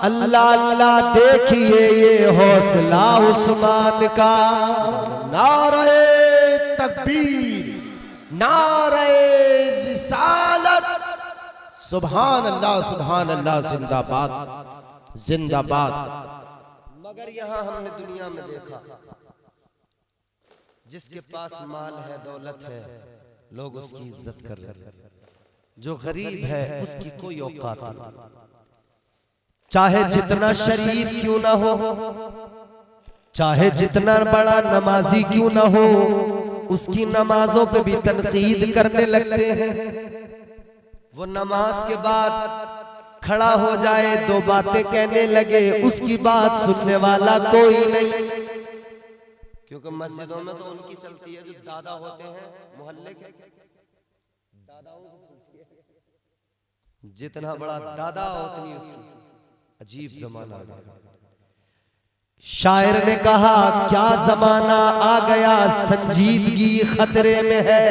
अल्लाह अल्लाह देखिए ये हौसला उस्मान का। नारे तकबीर, नारे रिसालत, सुभान अल्लाह, सुभान अल्लाह, जिंदाबाद जिंदाबाद। मगर यहाँ हमने दुनिया में देखा, जिसके पास माल है, दौलत है, लोग उसकी इज्जत कर रहे हैं। जो गरीब है उसकी कोई औकात नहीं, चाहे जितना शरीफ क्यों ना हो, चाहे जितना बड़ा नमाजी क्यों ना हो, उसकी नमाजों पे भी तनकीद करने लगते हैं। वो नमाज के बाद खड़ा हो जाए, 2 बातें कहने लगे, उसकी बात सुनने वाला कोई नहीं। क्योंकि मस्जिदों में तो उनकी चलती है जो दादा होते हैं मोहल्ले के, दादाओं जितना बड़ा दादा उतनी उसकी। अजीब जमाना आ गया। शायर ने कहा क्या जमाना आ गया, संजीदगी खतरे में है,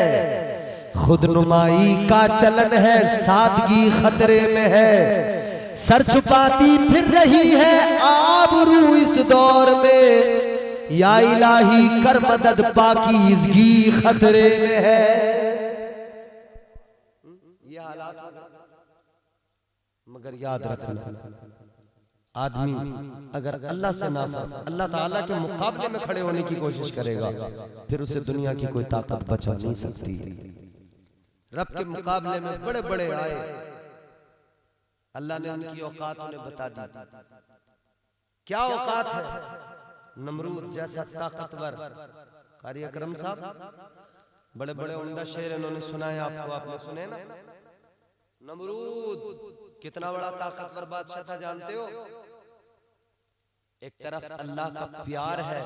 खुदनुमाई का चलन है, सादगी खतरे में है। सर छुपाती फिर रही है आबरू इस दौर में, या इलाही कर मदद पाकीज़गी खतरे में है। ये हालात मगर याद रखना, आदमी अगर अल्लाह से अल्लाह ताला के मुकाबले में खड़े होने की कोशिश करेगा, फिर उसे दुनिया की कोई ताकत बचा नहीं सकती। रब के मुकाबले में बड़े बड़े आए, अल्लाह ने उनकी औकात उन्हें बता दी। क्या औकात है? नमरूद जैसा ताकतवर। कारी अकरम साहब बड़े बड़े उम्दा शेर इन्होंने सुनाए आपको, आपने सुने ना? नमरूद कितना बड़ा ताकतवर बादशाह था जानते हो? एक तरफ अल्लाह का प्यार है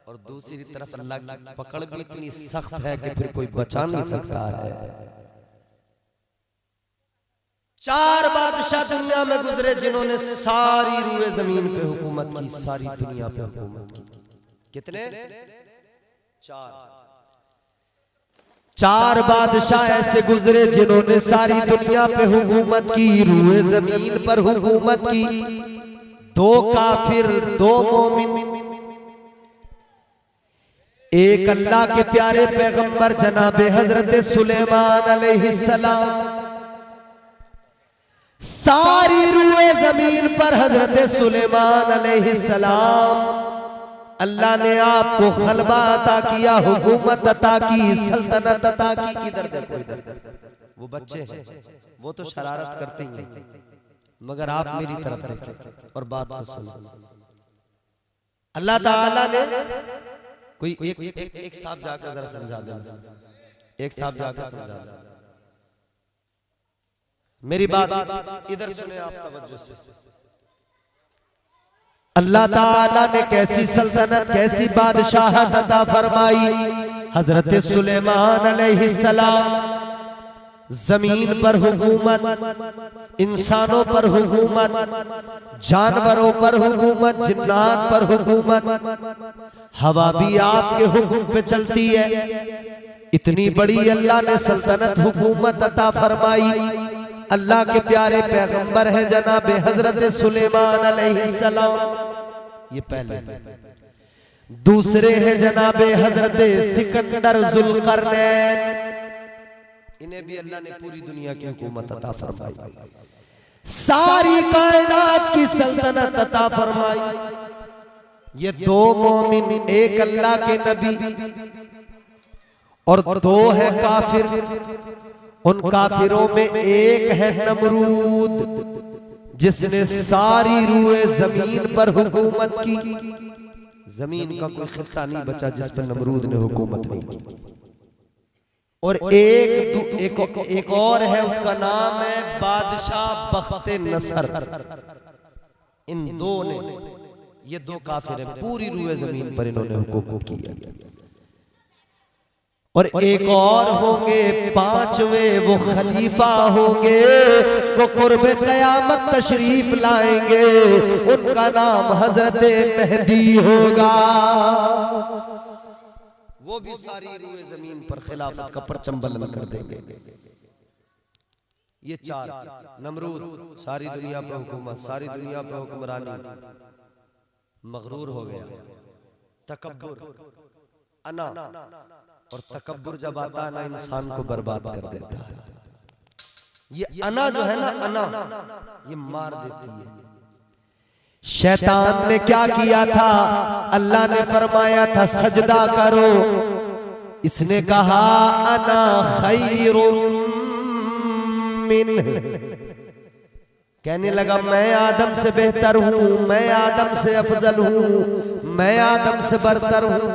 और दूसरी तरफ अल्लाह की पकड़ भी इतनी सख्त है कि फिर कोई बचा नहीं सकता है। 4 बादशाह दुनिया में गुजरे जिन्होंने सारी रूए जमीन पे हुकूमत की, सारी दुनिया पे हुकूमत की। कितने? 4 बादशाह ऐसे गुजरे जिन्होंने सारी दुनिया पे हुकूमत की, रूए जमीन पर हुकूमत की। 2 काफिर, 2 मोमिन। एक अल्लाह के प्यारे पैगंबर जनाबे हजरत सुलेमान अलैहिस्सलाम। सारी रूए जमीन पर हजरत सुलेमान अलैहिस्सलाम, अल्लाह ने आपको खलबा अता किया, हुकूमत अता की, सल्तनत अता की। इधर देखो, इधर वो बच्चे हैं, वो तो शरारत करते ही हैं, मगर आप मेरी तरफ देखें और बात को सुनो। अल्लाह ताला ने कोई एक साहब जाकर जरा समझा दे, एक साहब जाकर समझा दे मेरी बात, इधर सुने आप तवज्जो से। अल्लाह ताला ने कैसी सल्तनत, कैसी बादशाहत अता फरमाई। हजरत सुलेमान अलैहिस्सलाम जमीन पर हुकूमत, इंसानों पर हुकूमत, जानवरों पर हुकूमत, जिन्नात पर हुकूमत। हवा भी आपके हुक्म पे चलती है। इतनी बड़ी अल्लाह ने सल्तनत, हुकूमत अता फरमाई। अल्लाह के प्यारे पैगंबर है जनाबे हजरत सुलेमान अलैहिस्सलाम, ये पहले। दूसरे हैं जनाबे हजरत सिकंदर जुल्करनैन, इन्हें भी अल्लाह ने पूरी दुनिया की हुकूमत अता फरमाई, सारी कायनात की सल्तनत अता फरमाई। ये 2 मोमिन, एक अल्लाह के नबी और 2 है काफिर। उन काफिरों में एक है नमरूद, जिसने सारी रूए जमीन पर हुकूमत की। जमीन का कोई खित्ता नहीं बचा जिस पर नमरूद ने हुकूमत नहीं की। और एक और है, उसका नाम है बादशाह बख्ते नसर। इन 2 ने, ये 2 काफिर हैं, पूरी रूए जमीन पर इन्होंने हुकूमत की है। और एक और होंगे 5वें, वो खलीफा होंगे, वो कुर्बे क़यामत तशरीफ लाएंगे। उनका नाम हजरत मेहदी होगा। वो भी सारी रूए जमीन पर खिलाफत का परचम बुलंद कर देंगे। ये 4, नमरूद सारी दुनिया पर हुकूमत, सारी दुनिया पर हुक्मरानी, मगरूर हो गया। तकब्बुर, अना, और तकब्बुर जब आता है ना, इंसान को बर्बाद कर देता है। ये अना जो है ना, अना ये मार देती है। शैतान ने क्या किया था? अल्लाह ने फरमाया था सजदा करो, इसने कहा अना खैरुम मिन्ह, कहने लगा मैं आदम से बेहतर हूं, मैं आदम से अफजल हूं, मैं आदम से बरतर हूं।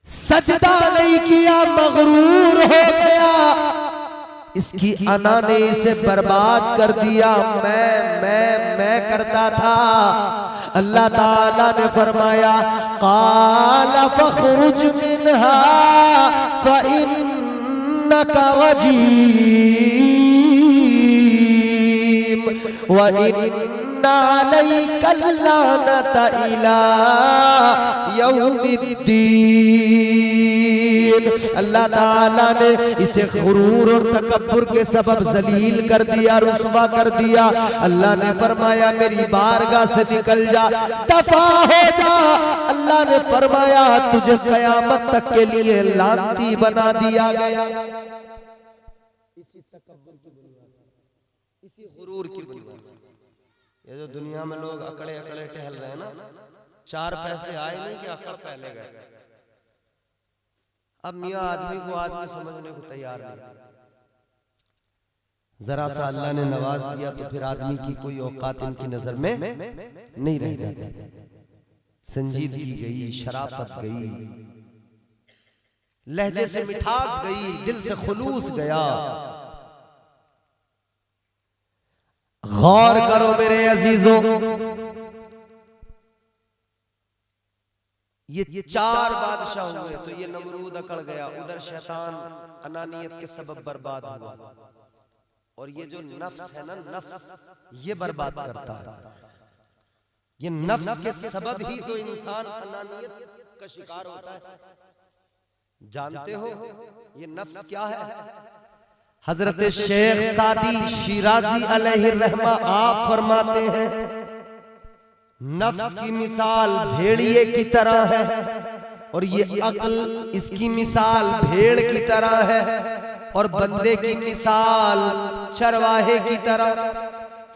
सजदा नहीं किया, मगरूर हो गया। इसकी अना ने इसे बर्बाद कर दिया। मैं करता था। अल्लाह ताला ने फरमाया क़ाल फ़ख़रुज मिन्हा फ़इन्नका रजीम व इन्ना अलैका लानता इला यौमिद्दीन। लेकिन अल्लाह ताला ने इसे गुरूर और तकब्बुर के सबब जलील कर दिया, रुस्वा कर दिया। अल्लाह ने फरमाया मेरी बारगाह से निकल जा, दफा हो जा। अल्लाह ने फरमाया तुझे कयामत तक के लिए लानती बना दिया गया। इसी तकब्बुर की बुनियाद, इसी गुरूर की बुनियाद। ये जो दुनिया में लोग अकड़े अकड़े टहल रहे हैं ना, 4 पैसे आए नहीं कि अकड़ पहले गए। अब मियाँ आदमी को आदमी समझने को तैयार नहीं। जरा सा अल्लाह ने नवाज दिया तो फिर आदमी की कोई औकात इनकी नजर में नहीं रह जाती। संजीदगी गई, शराफत गई, लहजे से मिठास गई, दिल से खुलूस गया। गौर करो मेरे अजीजों, ये 4 बादशाह हुए तो ये नमरूद अकड़ गया, उधर शैतान अनानियत के सबब बर्बाद हुआ, और ये जो नफ्स है ना, नफ्स ये बर्बाद करता है। ये नफ्स के सबब ही तो इंसान अनानियत का शिकार होता है। जानते हो ये नफ्स क्या है? हजरत शेख सादी शिराजी अलैहि रहमा आप फरमाते हैं नफ्स की मिसाल भेड़िए की तरह है, और ये अक्ल इसकी मिसाल भेड़ की तरह है, और बंदे की मिसाल चरवाहे की तरह।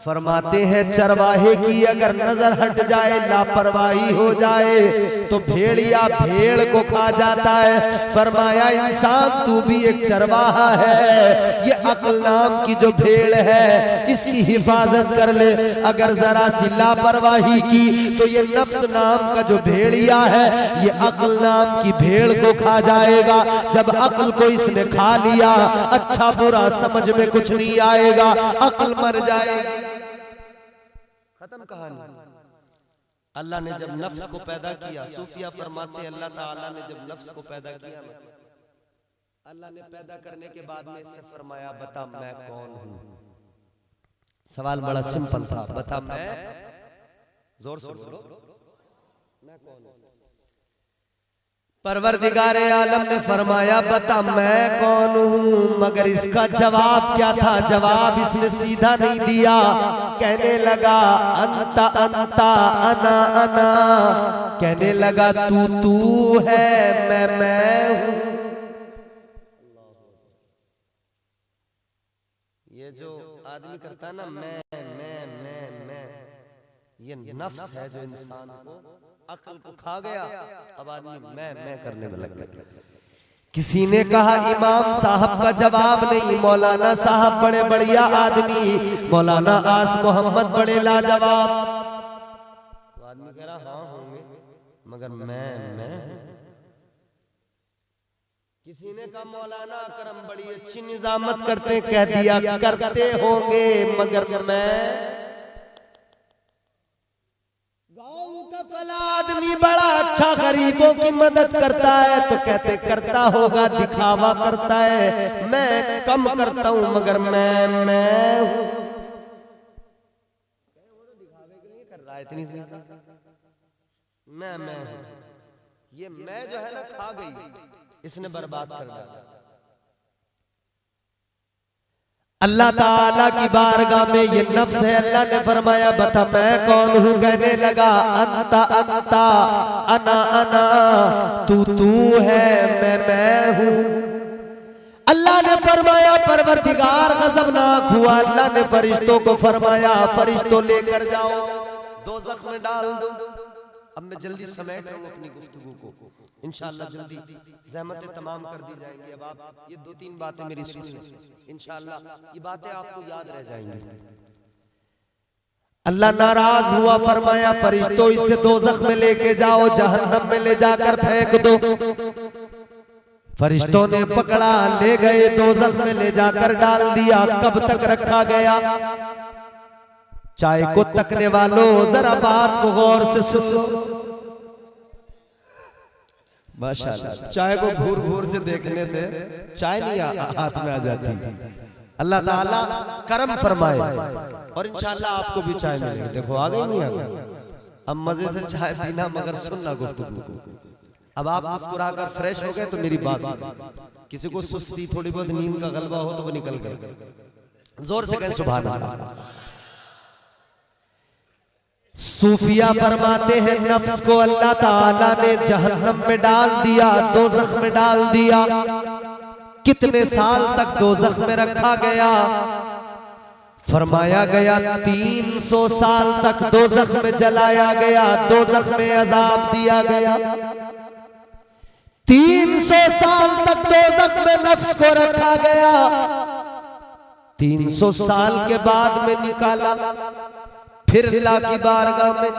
फरमाते हैं चरवाहे की अगर नजर हट जाए, लापरवाही हो जाए तो भेड़िया भेड़ को खा जाता है। फरमाया इंसान तू भी एक चरवाहा है, ये अक्ल नाम की जो भेड़ है इसकी हिफाजत कर ले। अगर जरा सी लापरवाही की तो ये नफ्स नाम का जो भेड़िया है ये अक्ल नाम की भेड़ को खा जाएगा। जब अक्ल को इसने खा लिया, अच्छा बुरा समझ में कुछ नहीं आएगा, अक्ल मर जाएगी। खत्म कहानी। अल्लाह ने जब नफ्स को पैदा किया, सूफिया फरमाते हैं अल्लाह ताला ने जब नफ्स को पैदा किया, अल्लाह ने पैदा करने के बाद में इससे फरमाया बता मैं कौन हूं। सवाल बड़ा सिंपल था, बता मैं, जोर से बोलो मैं कौन हूं। परवरदिगारे आलम ने फरमाया बता मैं कौन हूं, मगर इसका जवाब क्या था? जवाब इसने सीधा नहीं दिया, कहने लगा अंता अंता अना अना, कहने लगा तू है मैं हूं। ये जो आदमी करता है ना मैं, ये नफ्स है जो इंसान को अक्ल को खा गया। अब आदमी मैं करने में लग गया। किसी ने कहा इमाम साहब का जवाब नहीं, मौलाना साहब बड़े बढ़िया आदमी, मौलाना आस मोहम्मद बड़े लाजवाब। तो आदमी कह रहा हाँ होंगे, मगर मैं। किसी ने कहा मौलाना अकरम बड़ी अच्छी निजामत करते, कह दिया करते होंगे मगर मैं। फला आदमी बड़ा अच्छा गरीबों की मदद करता है तो कहते करता होगा, दिखावा करता है। मैं कम करता हूं मगर मैं हूं। दिखावे के लिए कर रहा है, इतनी सी मैं हूं। ये मैं जो है ना खा गई, इसने बर्बाद कर दिया। अल्लाह ताला की बारगाह में ये नफ्स है। अल्लाह ने फरमाया बता मैं कौन हूं, कहने लगा अंता अंता अना अना, तू है मैं हूं। अल्लाह ने फरमाया परवरदिगार गज़बनाक हुआ। अल्लाह ने फरिश्तों को फरमाया फरिश्तों लेकर जाओ, दोज़ख में डाल दो। अब मैं जल्दी समेट रहा हूं अपनी गुफ्तगू को, इंशाअल्लाह जल्दी ज़हमतें तमाम कर दी जाएंगी। अब आप ये 2-3 बातें मेरी सुन लें, इंशाअल्लाह ये बातें आपको याद रह जाएंगी। अल्लाह नाराज हुआ, फरमाया फरिश्तों इसे दोज़ख में लेके जाओ, जहन्नम में ले जाकर फेंक दो। फरिश्तों ने पकड़ा, ले गए, दोज़ख में ले जाकर डाल दिया। कब तक रखा गया? चाय को तकने वालों जरा बात को गौर से सुन लो। माशाअल्लाह, चाय को घूर घूर से देखने से चाय नहीं हाथ में आ जाती। अल्लाह ताला करम फरमाए और इंशाअल्लाह आपको भी चाय मिलेगी। देखो आ गई नहीं आ गई? अब मजे से चाय पीना, मगर सुनना गुफ्तगू को। अब आप मुस्कुराकर फ्रेश हो गए तो मेरी बात सुनो। किसी को सुस्ती थोड़ी बहुत नींद का गलबा हो तो वो निकल गए, जोर से कहें सुभान अल्लाह। सूफिया फरमाते हैं नफ्स को अल्लाह ताला ने जहन्नम में डाल दिया, दोज़ख में डाल दिया। कितने साल तक दोज़ख में रखा गया? फरमाया गया 300 साल तक दोज़ख में जलाया गया, दोज़ख में अजाब दिया गया। 300 साल तक दोज़ख में नफ्स को रखा गया। 300 साल के बाद में निकाला, फिर अल्लाह की बारगाह में,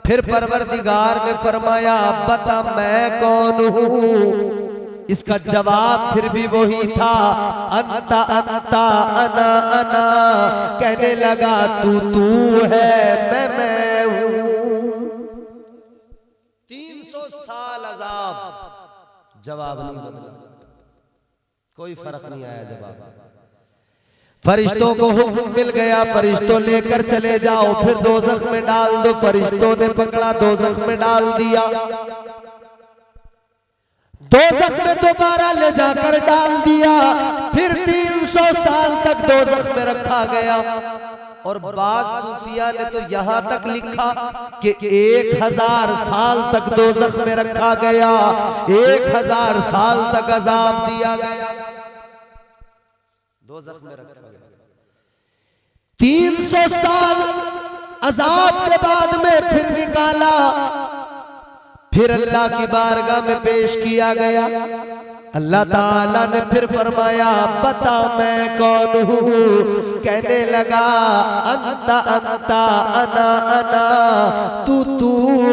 फिर परवरदिगार ने फरमाया बता मैं कौन हूं? इसका जवाब फिर भी वही था, अंता अंता अना अना। कहने लगा तू है, मैं हूं। 300 साल अजाब, जवाब नहीं बदला, कोई फर्क नहीं आया जवाब। फरिश्तों को हुक्म मिल गया, फरिश्तों लेकर चले जाओ, फिर दोज़ख में डाल दो। फरिश्तों ने पकड़ा, दोज़ख में डाल दिया। दोज़ख में दोबारा ले जाकर डाल दिया, फिर 300 साल तक दोज़ख में रखा गया। और बाज सूफिया ने तो यहां तक लिखा कि 1000 साल तक दोज़ख में रखा गया, 1000 साल तक अजाब दिया गया, दोज़ख में रखा गया। 300 साल अजाब के बाद में फिर निकाला, फिर अल्लाह की बारगाह में पेश किया गया। अल्लाह ताला ने फिर फरमाया बता मैं कौन हूं? कहने लगा अंता अंता अना अना, तू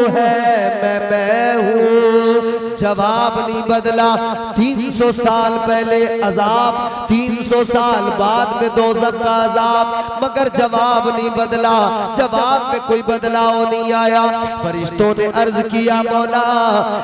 है, मैं हूं। जवाब नहीं बदला। 300 साल पहले अजाब, 300 साल बाद में दोज़ख का अजाब, मगर जवाब नहीं बदला, जवाब में कोई बदलाव नहीं आया। फरिश्तों ने अर्ज किया मौला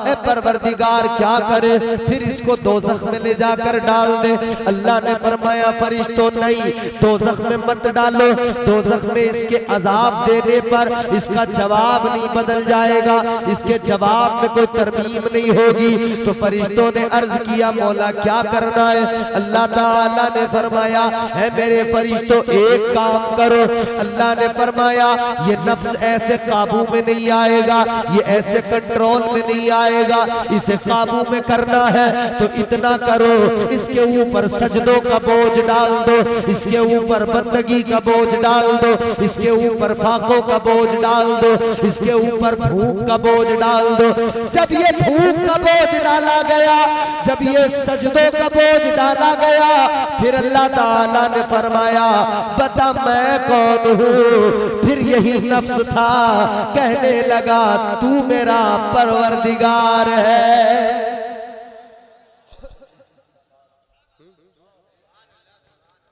ए परवरदिगार क्या करे? फिर इसको दोज़ख में ले जाकर डाल दे। अल्लाह ने फरमाया फरिश्तों नहीं, दोज़ख में मत डालो। दोज़ख में इसके अजाब देने पर इसका जवाब नहीं बदल जाएगा, इसके जवाब में कोई तरमीम नहीं होगी। तो फरिश्तों ने अर्ज किया मौला क्या करना है? अल्लाह ताला ने फरमाया है मेरे फरिश्तों एक काम करो। अल्लाह ने फरमाया ये नफ्स ऐसे काबू में नहीं आएगा, ये ऐसे कंट्रोल में नहीं आएगा, इसे काबू में करना है तो इतना करो, इसके ऊपर सजदों का बोझ डाल दो, इसके ऊपर बंदगी का बोझ डाल दो, इसके ऊपर फाकों का बोझ डाल दो, इसके ऊपर भूख का बोझ डाल दो। जब ये भूख का बोझ डाला गया, जब ये सजदों का बोझ डाला गया, फिर अल्लाह ताला ने फरमाया बता मैं कौन हूं? फिर यही नफ्स था, कहने लगा तू मेरा परवरदिगार है।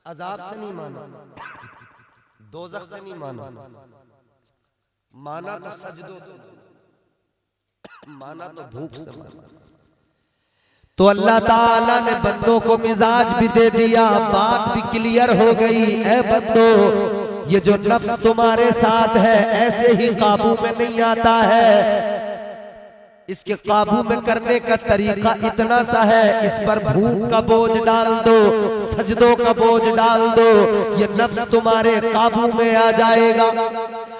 अजाब से नहीं माना, दोज़ख से नहीं माना, माना तो सजदों से, माना तो भूख से माना। तो अल्लाह ताला ने बंदों को मिजाज भी दे दिया, बात भी क्लियर हो गई। ऐ बंदो ये जो नफ्स तुम्हारे साथ है ऐसे ही काबू में नहीं आता है, इसके काबू में करने का तरीका इतना सा है, इस पर भूख का बोझ डाल दो, सजदों का बोझ डाल दो, ये नफ्स तुम्हारे काबू में आ जाएगा।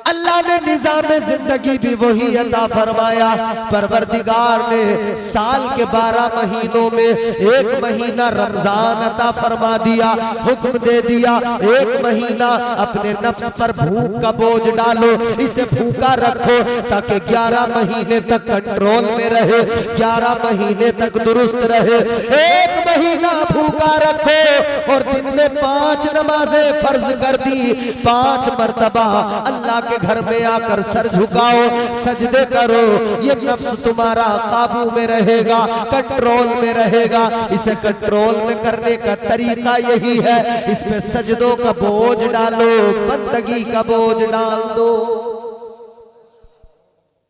अल्लाह ने निजाम जिंदगी भी वही अता फरमाया। परवरदिगार ने साल के 12 महीनों में एक महीना रमजान अता फरमा दिया, हुक्म दे दिया 1 महीना अपने नफ्स पर भूख का बोझ डालो, इसे भूखा रखो ताकि 11 महीने तक कंट्रोल में रहे, 11 महीने तक दुरुस्त रहे। 1 महीना भूखा रखो और दिन में 5 नमाजें फर्ज कर दी, 5 मर्तबा अल्लाह के घर में आकर सर झुकाओ, सजदे करो, ये नफ्स तुम्हारा काबू में रहेगा, कंट्रोल में रहेगा। इसे कंट्रोल में करने का तरीका यही है, इसमें सजदों का बोझ डालो, बंदगी का बोझ डाल दो।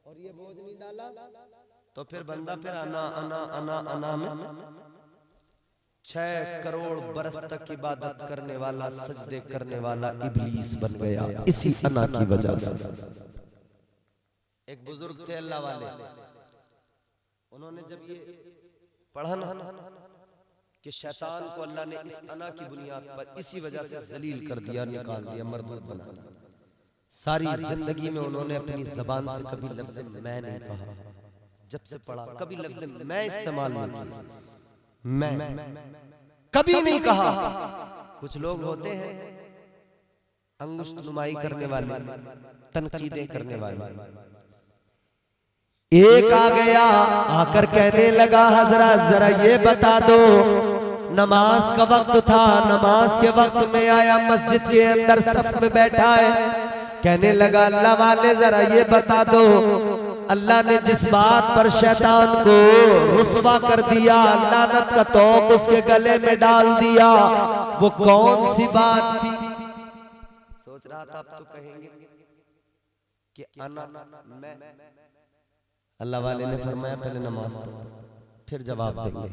और ये बोझ नहीं डाला तो फिर बंदा फिर अना अना अना अना में 6 करोड़ बरस तक इबादत करने वाला, सजदे करने वाला इब्लीस बन गया, इसी अना की वजह से। एक बुजुर्ग थे अल्लाह वाले, उन्होंने जब ये पढ़ा ना कि शैतान को अल्लाह ने इस अना की बुनियाद पर इसी वजह से जलील कर दिया, निकाल दिया, मरदूद बना दिया, सारी जिंदगी में उन्होंने अपनी जबान से कभी लफ्ज मैं नहीं कहा। जब से पढ़ा कभी लफ्ज मैं इस्तेमाल नहीं किया, मैं कभी नहीं कहा। कुछ लोग होते हैं अंगुष्ठ नुमाई करने वाले, तनकीदें करने वाले। एक आ गया, आकर कहने लगा हजरत जरा ये बता दो, नमाज का वक्त था, नमाज के वक्त में आया, मस्जिद के अंदर सफ में बैठा है, कहने लगा अल्लाह वाले जरा ये बता दो, अल्लाह ने जिस बात पर शैतान को रुस्वा कर दिया, लानत का तोप उसके गले में डाल दिया, वो कौन सी बात थी? सोच रहा था अब तो कहेंगे कि अना मैं। अल्लाह वाले ने फरमाया पहले नमाज पढ़ो फिर जवाब देंगे।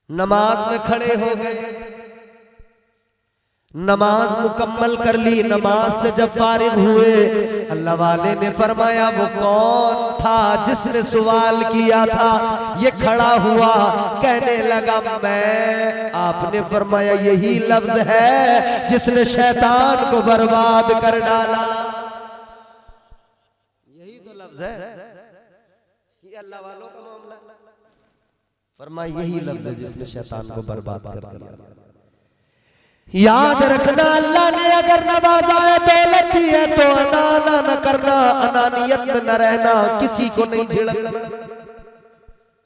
नमाज में खड़े हो गए, नमाज मुकम्मल कर ली। नमाज से जब फारिग हुए, अल्लाह वाले ने फरमाया वो कौन था जिसने सवाल किया था? ये खड़ा हुआ, कहने लगा मैं। आपने फरमाया यही लफ्ज है जिसने शैतान को बर्बाद कर डाला। यही तो लफ्ज है, ये अल्लाह वालों का मामला। फरमाया यही लफ्ज है जिसने शैतान को बर्बाद कर दिया। याद रखना, अल्लाह ने अगर नवाजा दौलत दी है तो अनाना न करना, अनानियत में न रहना, किसी को नहीं झिड़कना,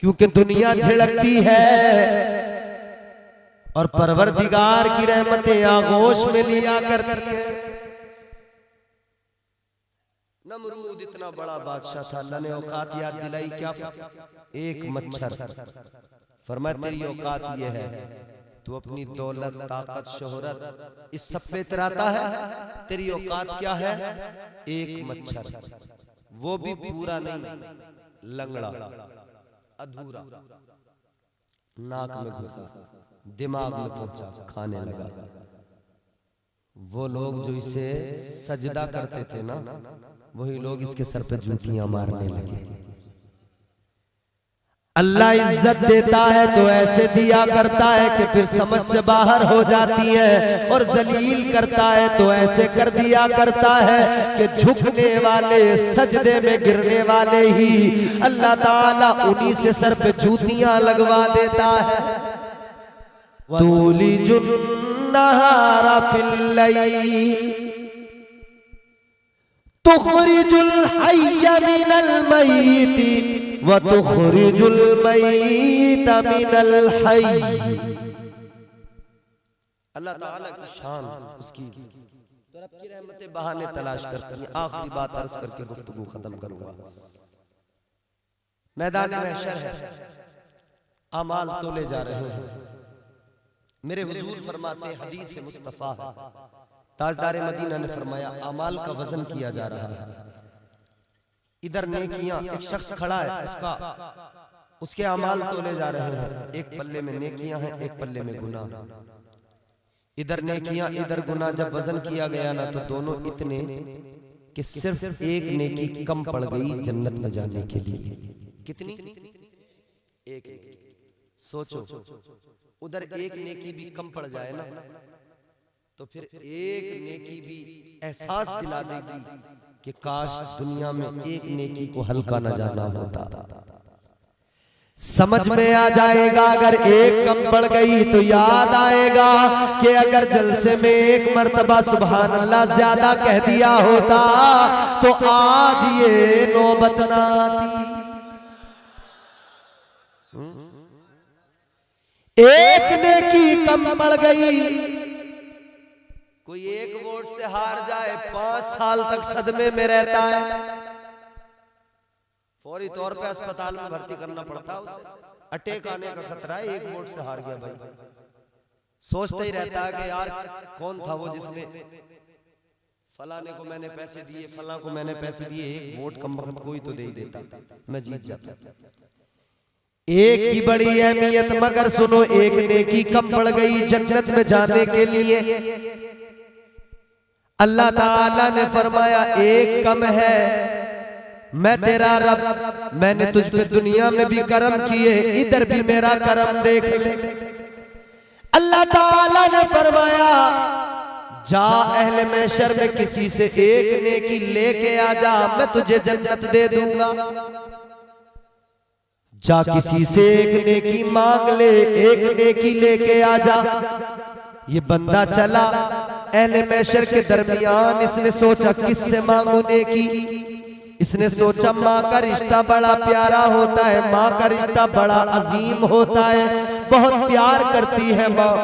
क्योंकि दुनिया झिड़कती है और परवरदिगार की रहमतें आगोश में लिया करती है। नमरूद इतना बड़ा बादशाह था, अल्लाह ने औकात याद दिलाई, क्या एक मच्छर। फरमाया तेरी औकात ये है, तू अपनी दौलत, ताकत, शोहरत इस सब पे इतराता है, तेरी औकात क्या है? एक मच्छर, वो भी पूरा नहीं, लंगड़ा, अधूरा, नाक में घुसा, दिमाग में पहुंचा, खाने लगा। वो लोग जो इसे सजदा करते थे ना, वही लोग इसके सर पे जूतियां मारने लगे। अल्लाह इज्जत देता है तो ऐसे दिया करता है कि फिर समझ से बाहर हो जाती है, और जलील करता है तो ऐसे कर दिया करता है कि झुकने वाले, सजदे में गिरने वाले ही अल्लाह ताला उन्हीं से सर पे जूतियां लगवा देता है। तुलिजुन नहारा फिल लैल तुखरिजुल हय्य मिनल मय्यित व तुखरिजुल मय्यित मिनल हय्य। अल्लाह ताला की शान, उसकी तो रब की रहमतें बहाने तलाश करती हैं। आखिरी बात अर्ज करके गुफ्तगू खत्म करूंगा। मैदान महशर है, अमाल तोले जा रहे हैं। मेरे हुजूर फरमाते हैं, हदीस मुस्तफा है, ताजदार मदीना ने फरमाया अमाल का वजन किया जा रहा है। इधर नेकियां, एक शख्स खड़ा है, उसके अमाल तोले जा रहे हैं। एक पल्ले में नेकियां हैं, एक पल्ले में गुनाह। इधर नेकियां, इधर गुनाह। जब वजन किया गया ना, तो दोनों इतने कि सिर्फ एक नेकी कम पड़ गई जन्नत में जाने के लिए। कितनी? एक। सोचो, उधर एक नेकी भी कम पड़ जाए ना, तो फिर एक नेकी भी एहसास दिला देगी कि काश दुनिया में एक नेकी को हल्का न जाना होता। समझ में आ जाएगा, अगर एक कम पड़ गई तो याद आएगा कि अगर जलसे में एक मर्तबा सुभान अल्लाह ज्यादा कह दिया होता तो आज ये नौबत ना आती। एक नेकी कम पड़ गई, कोई एक वोट से हार जाए, 5 साल तक सदमे में रहता है, फौरी तौर पे अस्पताल में भर्ती करना पड़ता है उसे। अटैक आने का खतरा है, एक वोट से हार गया भाई। सोचता ही रहता है कि यार कौन था वो जिसने फलाने को मैंने पैसे दिए, फला को मैंने पैसे दिए, एक वोट कम वक्त कोई तो दे ही देता, मैं जीत जाता। एक की बड़ी अहमियत, मगर सुनो, एक नेकी कम पड़ गई जन्नत में जाने के लिए। अल्लाह ताला ने फरमाया एक कम है मैं तेरा रब, मैंने तुझ पे दुनिया में भी करम किए, इधर भी मेरा करम देख ले। अल्लाह ताला ने फरमाया जा अहले महशर में किसी से एक नेकी लेके आ जा, मैं तुझे जन्नत दे दूंगा। जा किसी से एक नेकी मांग ले, एक नेकी लेके आ जा। ये बंदा चला अहले महशर के दरमियान, इसने सोचा किससे मांगू नेकी। इसने सोचा माँ का रिश्ता बड़ा प्यारा होता है, माँ का रिश्ता बड़ा अजीम होता है, बहुत प्यार करती है माँ,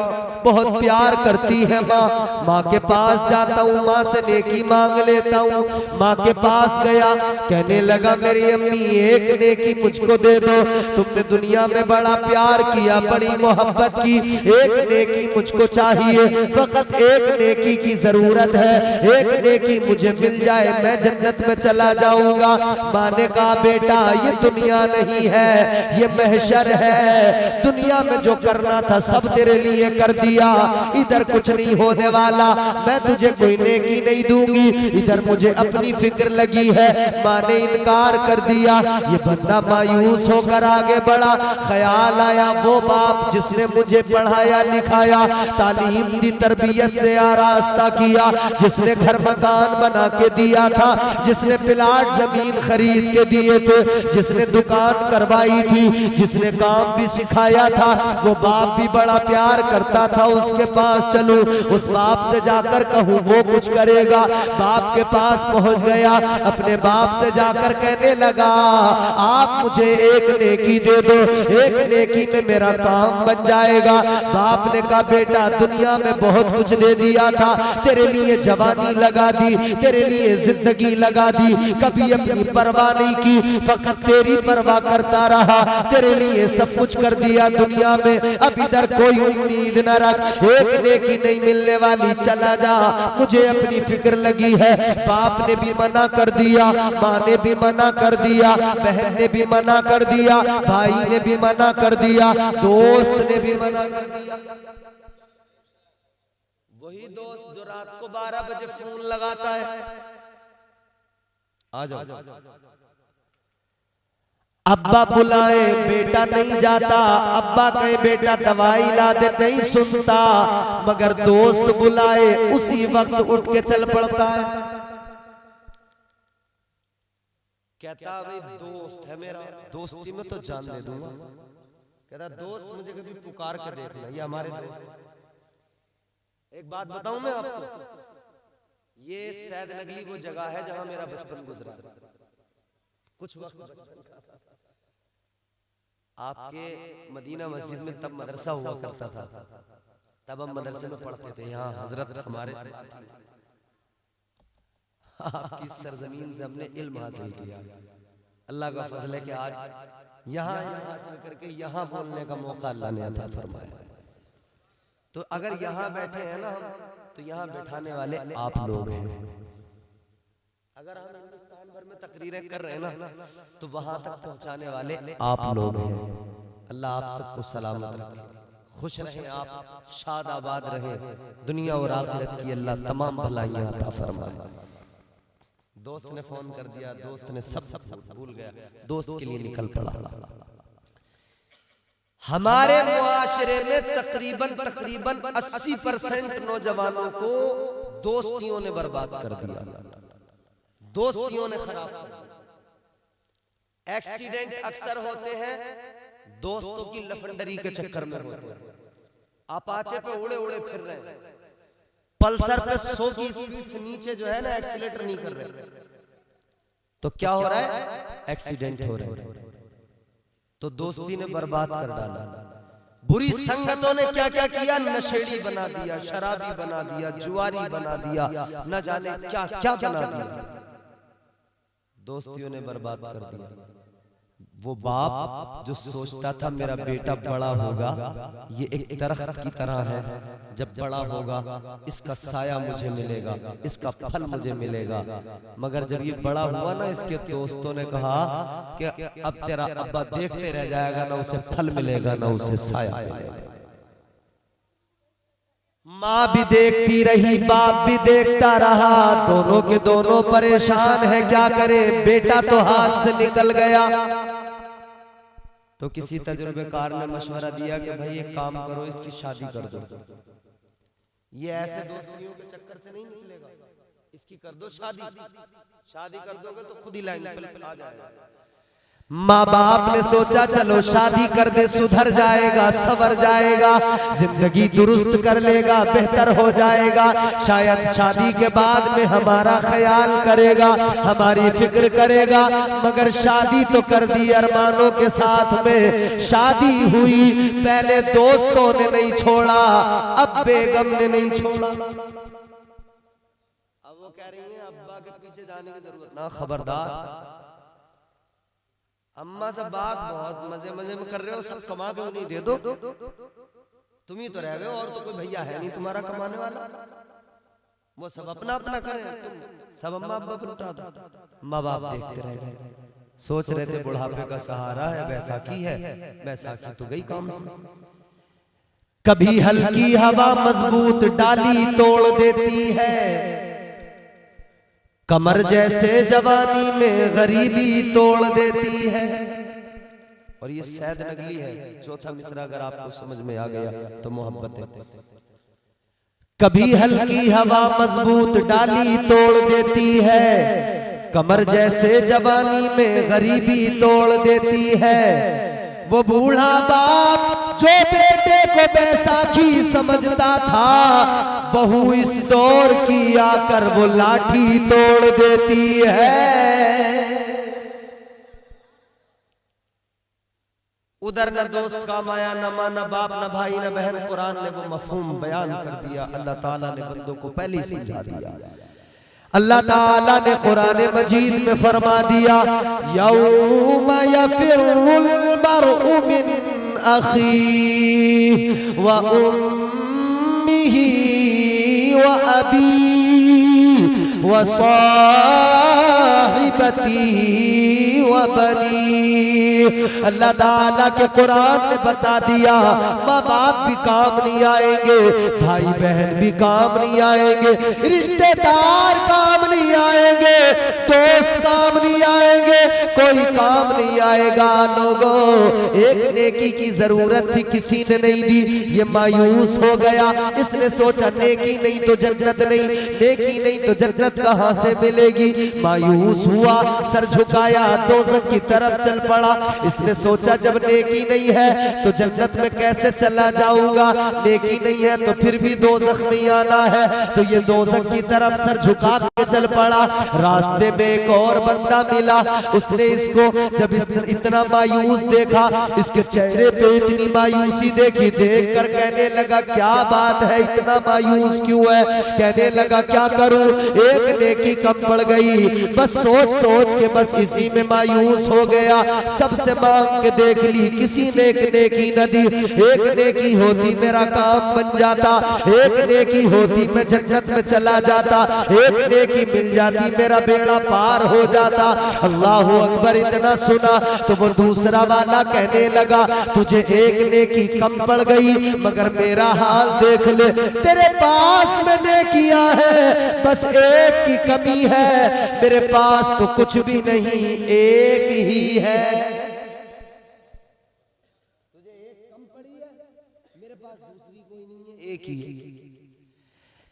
बहुत प्यार करती है माँ। माँ के पास जाता हूँ, माँ से नेकी मांग लेता हूँ। माँ के पास गया, कहने लगा मेरी अम्मी एक नेकी मुझको दे दो, तुमने दुनिया में बड़ा प्यार किया, बड़ी मोहब्बत की, एक नेकी मुझको चाहिए, फकत एक नेकी की जरूरत है, एक नेकी मुझे मिल जाए मैं जन्नत में चला जाऊंगा। माँ ने कहा बेटा ये दुनिया नहीं है, ये महशर है, दुनिया में जो करना था सब तेरे लिए कर दिया, इधर कुछ नहीं होने वाला, मैं तुझे कोई नेकी नहीं दूंगी, इधर मुझे अपनी फिक्र लगी है। माँ ने इनकार कर दिया। ये बंदा मायूस होकर आगे बढ़ा, ख्याल आया वो बाप जिसने मुझे पढ़ाया लिखाया, तालीम दी, तरबियत से आरास्ता किया, जिसने घर मकान बना के दिया था, जिसने प्लाट जमीन खरीद के दिए थे, जिसने दुकान करवाई थी, जिसने काम भी सिखाया था, वो बाप भी बड़ा प्यार करता था, उसके पास चलूं, उस बाप से जाकर कहूं वो कुछ करेगा। बाप के पास पहुंच गया, अपने बाप से जाकर कहने लगा आप मुझे एक नेकी दे दो, एक नेकी में मेरा काम बन जाएगा। बाप ने कहा बेटा दुनिया में बहुत कुछ दे दिया था, तेरे लिए जवानी लगा दी, तेरे लिए जिंदगी लगा दी, कभी अपनी परवाह नहीं की, फकत तेरी परवाह करता रहा, तेरे लिए सब कुछ कर दिया दुनिया में, अब इधर कोई उम्मीद न रख, एक नेकी नहीं मिलने वाली, चला जा, मुझे अपनी फिक्र लगी है। बाप ने भी मना कर दिया, माँ ने भी मना कर दिया, बहन ने भी मना कर दिया, भाई ने भी मना कर दिया, दोस्त ने भी मना कर दिया। वही दोस्त जो रात को 12 बजे फोन लगाता है, आ जाओ, अब्बा बुलाए बेटा नहीं जाता, अब्बा कहे बेटा दवाई ला दे नहीं सुनता, मगर दोस्त बुलाए उसी वक्त उठ के चल पड़ता है। कहता भाई दोस्त है मेरा, दोस्ती में तो जान दे दूंगा। कहता दोस्त मुझे कभी पुकार के देखना, ये हमारे दोस्त। एक बात बताऊं मैं आपको, ये सैद नगली वो जगह है जहां मेरा बचपन गुजरा, कुछ वक्त आपके मदीना मस्जिद में तब मदरसा हुआ करता था, तब हम मदरसे में पढ़ते थे, यहाँ हजरत हमारे आपकी सरजमीन से हमने इल्म हासिल किया। अल्लाह का फजल है कि आज यहाँ हासिल करके यहाँ बोलने का मौका अल्लाह ने अता फरमाया। तो अगर यहाँ बैठे हैं ना हम, तो यहाँ बैठाने वाले आप लोग हैं। अगर हम हिंदुस्तान भर में तकरीरें कर रहे हैं ना, तो वहां तक पहुंचाने वाले आप लोग हैं। अल्लाह आप सबको सलामत रखे, खुश रहें, आप शाद आबाद रहें, दुनिया और आखिरत की अल्लाह तमाम भलाइयां अता फरमाए। दोस्त ने फोन कर दिया, दोस्त ने सब भूल गया, दोस्त के लिए निकल पड़ा। हमारे मुआशरे में तकरीबन 80% नौजवानों को दोस्तियों ने बर्बाद कर दिया, दोस्तियों ने खराब कर दिया। एक्सीडेंट अक्सर होते हैं दोस्तों की लफंडरी के चक्कर में होते हैं। अपाचे पे उड़े उड़े फिर रहे हैं, पल्सर पे 100 की स्पीड से नीचे जो है ना एक्सीलेटर नहीं कर रहे, तो क्या हो रहा है, एक्सीडेंट हो रहे हैं। तो दोस्ती ने बर्बाद कर डाला। बुरी संगतों ने क्या क्या किया, नशेड़ी बना दिया, शराबी बना दिया, जुआरी बना दिया, न जाने क्या क्या बना दिया, दोस्तियों ने बर्बाद कर दिया। वो बाप जो सोचता था मेरा बेटा बड़ा होगा, ये एक दरख्त की तरह है, जब बड़ा होगा इसका साया मुझे मिलेगा, इसका फल मुझे मिलेगा, मगर जब ये बड़ा हुआ ना, इसके दोस्तों ने कहा कि अब तेरा अब्बा देखते रह जाएगा, ना उसे फल मिलेगा ना उसे साया मिलेगा। माँ भी देखती रही, बाप भी देखता रहा, दोनों के दोनों परेशान है, क्या करे, बेटा तो हाथ से निकल गया। तो किसी तजुर्बेकार ने मशवरा दिया कि भाई एक काम करो, इसकी शादी कर दो। ये ऐसे दोस्तियों के चक्कर से नहीं निकलेगा, इसकी कर दो शादी। शादी कर दोगे तो खुद ही लाइन पे आ जाएगा। माँ बाप ने सोचा चलो शादी कर दे, सुधर जाएगा, सवर जाएगा, जिंदगी दुरुस्त कर लेगा, बेहतर हो जाएगा, शायद शादी के बाद में हमारा ख्याल करेगा, हमारी फिक्र करेगा। मगर शादी तो कर दी अरमानों के साथ में। शादी हुई, पहले दोस्तों ने नहीं छोड़ा, अब बेगम ने नहीं छोड़ा। अब वो कह रही है अब्बा के पीछे जाने की जरूरत ना, खबरदार। अम्मा से बात बहुत मजे मजे में कर रहे हो, सब कमा के उन्हें दे दो, तुम ही तो रह गए हो, और तो कोई भैया है नहीं तुम्हारा कमाने वाला। वो सब अपना अपना करें, तुम सब अम्मा अब्बा पर उठा दो। माँ बाप देखते रह गए, सोच रहे थे बुढ़ापे का सहारा है, बैसाखी है, बैसाखी तो गई काम से। कभी हल्की हवा मजबूत डाली तोड़ देती है, कमर जैसे जवानी में गरीबी तोड़ देती है। और ये सैद नगली है, चौथा मिसरा अगर आपको समझ में आ गया तो मोहब्बत है। कभी हल्की हवा मजबूत डाली तोड़ देती है, कमर जैसे जवानी में गरीबी तोड़ देती है। वो बूढ़ा बाप जो बेटे को बैसाखी समझता था, बहू इस दौर की आकर वो लाठी तोड़ देती है। उधर न दोस्त काम आया, न माँ, न बाप, न भाई, न बहन। कुरान ने वो मफहूम बयान कर दिया, अल्लाह ताला ने बंदों को पहले ही समझा दिया। अल्लाह ताला ने कुरान मजीद में फरमा दिया, यौमा यफिरुल मरउ मिन अखी व उम्मिही व अबी व साहिबती व बनी। अल्लाह ताला के कुरान ने बता दिया, माँ बाप भी काम नहीं आएंगे, भाई बहन भी काम नहीं आएंगे, रिश्तेदार काम नहीं आएंगे, दोस्त काम नहीं आएंगे, कोई काम नहीं आएगा। लोगों, एक नेकी की जरूरत थी, किसी ने नहीं दी, ये मायूस हो गया। इसने सोचा नेकी नहीं तो जन्नत नहीं, नेकी नहीं तो जन्नत कहां से मिलेगी। मायूस हुआ, सर झुकाया, दोज़ख की तरफ चल पड़ा। इसने सोचा जब नेकी नहीं है तो जन्नत में कैसे चला जाऊंगा, नेकी नहीं है तो फिर भी दोज़ख में आना है। तो ये दोज़ख की तरफ सर झुका के चल पड़ा। रास्ते में एक और बंदा मिला, उसने इसको जब इतना मायूस देखा, इसके चेहरे पे इतनी मायूसी देखी, देख कर कहने लगा क्या बात है, इतना मायूस क्यों है। कहने लगा क्या करूं, एक नेकी कम पड़ गई, बस सोच सोच के बस इसी में मायूस हो गया। सबसे मांग के देख ली, किसी ने एक नेकी न दी। एक नेकी होती मेरा काम बन जाता, एक नेकी होती मैं जन्नत में चला जाता, एक नेकी मिल जाती मेरा बेड़ा पार हो जाता। अल्लाह अकबर। इतना सुना तो वो दूसरा वाला कहने लगा तुझे एक नेकी कम पड़ गई, मगर मेरा हाल देख ले, तेरे पास में नेकियां है, बस एक की कमी है, मेरे पास तो कुछ भी नहीं, एक ही है। तुझे एक कम पड़ी है, मेरे पास दूसरी कोई नहीं है, एक ही है।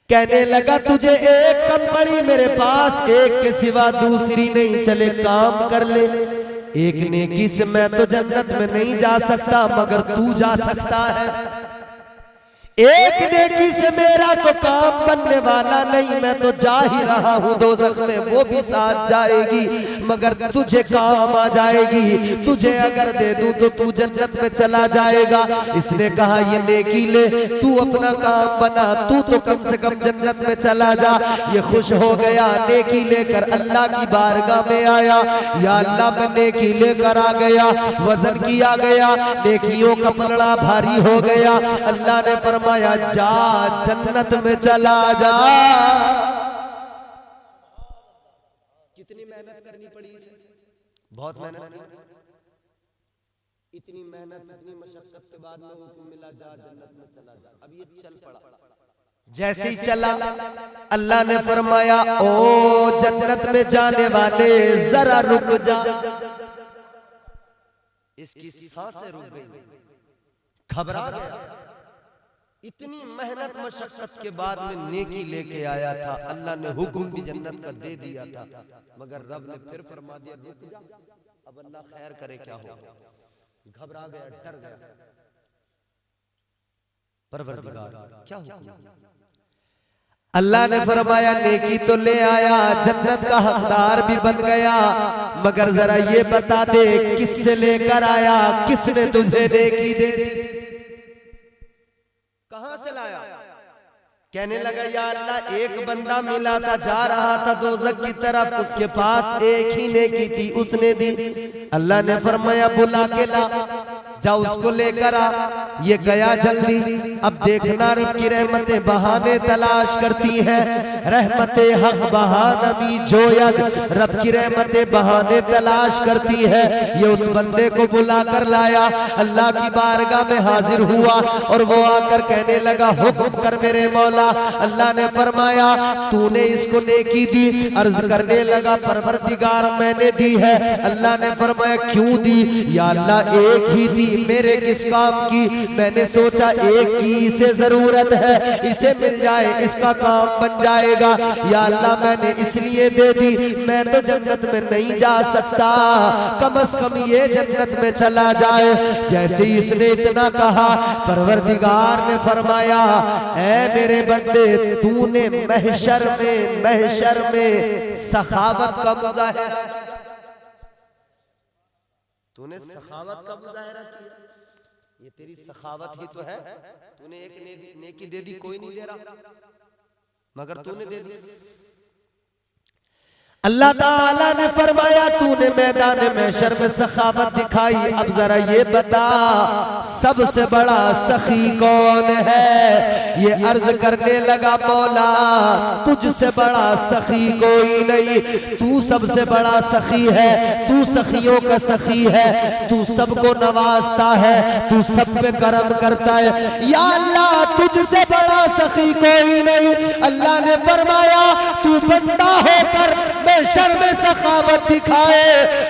कहने लगा तुझे एक कम पड़ी, मेरे पास एक के सिवा दूसरी नहीं, चले काम कर ले। एक नेकी से मैं तो जन्नत में नहीं जा सकता, मगर तू जा सकता है। एक नेकी से मेरा तो काम बनने वाला नहीं, मैं तो जा ही रहा हूँ दोज़ख में, वो भी साथ जाएगी, मगर तुझे काम आ जाएगी। तुझे अगर दे दूं तो तू जन्नत में चला जाएगा। इसने कहा ये नेकी ले, तू अपना काम बना, तू तो कम से कम जन्नत में चला जा। ये खुश हो गया, नेकी लेकर अल्लाह की बारगाह में आया। या अल्लाह, मैं नेकी लेकर आ गया, वजन किया गया, नेकियों का पलड़ा भारी हो गया। अल्लाह ने फरमाया जा जन्नत में चला जा। कितनी मेहनत करनी पड़ी इसे, बहुत मेहनत की। इतनी मेहनत, इतनी मशक्कत के बाद में हुक्म मिला जा जन्नत में चला जा। अब ये चल पड़ा, जैसे ही चला अल्लाह ने फरमाया ओ जन्नत में जाने वाले जरा रुक जा। इसकी सांसें रुक गई, घबरा गया। इतनी मेहनत मशक्कत के बाद में नेकी लेके आया था, अल्लाह ने हुक्म भी जन्नत का दे दिया था, मगर रब ने फिर फरमा दिया रुक जा, अब अल्लाह खैर करे क्या हो। घबरा गया, डर गया। परवरदिगार क्या हुक्म? अल्लाह ने फरमाया नेकी तो ले आया, जन्नत का हकदार भी बन गया, मगर जरा ये बता दे किससे लेकर आया, किसने तुझे नेकी दे दी, कहां से लाया? कहने लगा या अल्लाह एक बंदा मिला था, जा रहा था दोज़ख की तरफ, उसके पास एक ही नेकी थी, उसने दी। अल्लाह ने फरमाया बुला के ला, जा उसको लेकर आ। ये गया जल्दी। अब देखना रब की रहमतें बहाने तलाश करती है, रहमते हक बहानमी जोयद, रब की रहमतें बहाने तलाश करती है। ये उस बंदे को बुला कर लाया, अल्लाह की बारगाह में हाजिर हुआ और वो आकर कहने लगा हुक्म कर मेरे मौला। अल्लाह ने फरमाया तूने इसको नेकी दी? अर्ज करने लगा परवरदिगार मैंने दी है। अल्लाह ने फरमाया क्यों दी? या अल्लाह एक ही दी, मेरे किस काम की? मैंने सोचा एक की इसे जरूरत है, इसे मिल जाए इसका काम बन जाएगा। या अल्लाह मैंने इसलिए दे दी, मैं तो जन्नत में नहीं जा सकता, कम से कम ये जन्नत में चला जाए। जैसे ही इसने इतना कहा परवरदिगार ने फरमाया ऐ मेरे बंदे तूने महशर में सखावत का मुजाहिरा किया, तूने सखावत का मुजाहिरा किया, ये तेरी सखावत ही तो है। तूने एक नेकी दे दी, कोई नहीं दे रहा, मगर तूने दे दी। अल्लाह ताला ने फरमाया तूने मैदान महशर में सखावत दिखाई, अब जरा ये बता सबसे बड़ा सखी कौन है? ये अर्ज करने लगा मौला तुझसे बड़ा सखी कोई नहीं, तू सबसे बड़ा सखी है, तू सखियों का सखी है, तू सबको नवाजता है, तू सब पे करम करता है। या अल्लाह तुझसे बड़ा सखी कोई नहीं। अल्लाह ने फरमाया तू बंदा होकर महशर में सखावत दिखाए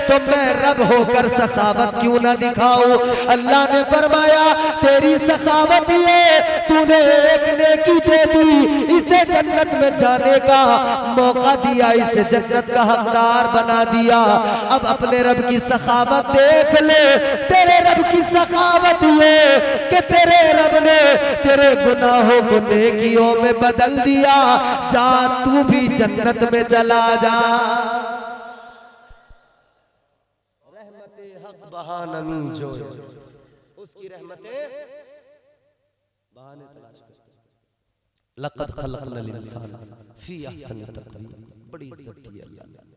तो मैं रब होकर सखावत क्यों ना दिखाऊं? अल्लाह ने फरमाया तेरी सखावत ये तूने एक नेकी दे दी, इसे जन्नत में जाने का मौका दिया, इसे जन्नत का हकदार बना दिया। अब अपने रब की सखावत देख ले, तेरे रब की सखावत ये कि तेरे रब ने तेरे गुनाहों को नेकियों में बदल दिया। जा तू भी जन्नत में चला जा। रहमते हक बहानमी जो, उसकी रहमतें बहाने तलाश करते हैं। लक़द खलक़नल इंसान फी अहसनि तक़वीम, बड़ी इज्जत दी अल्लाह ने।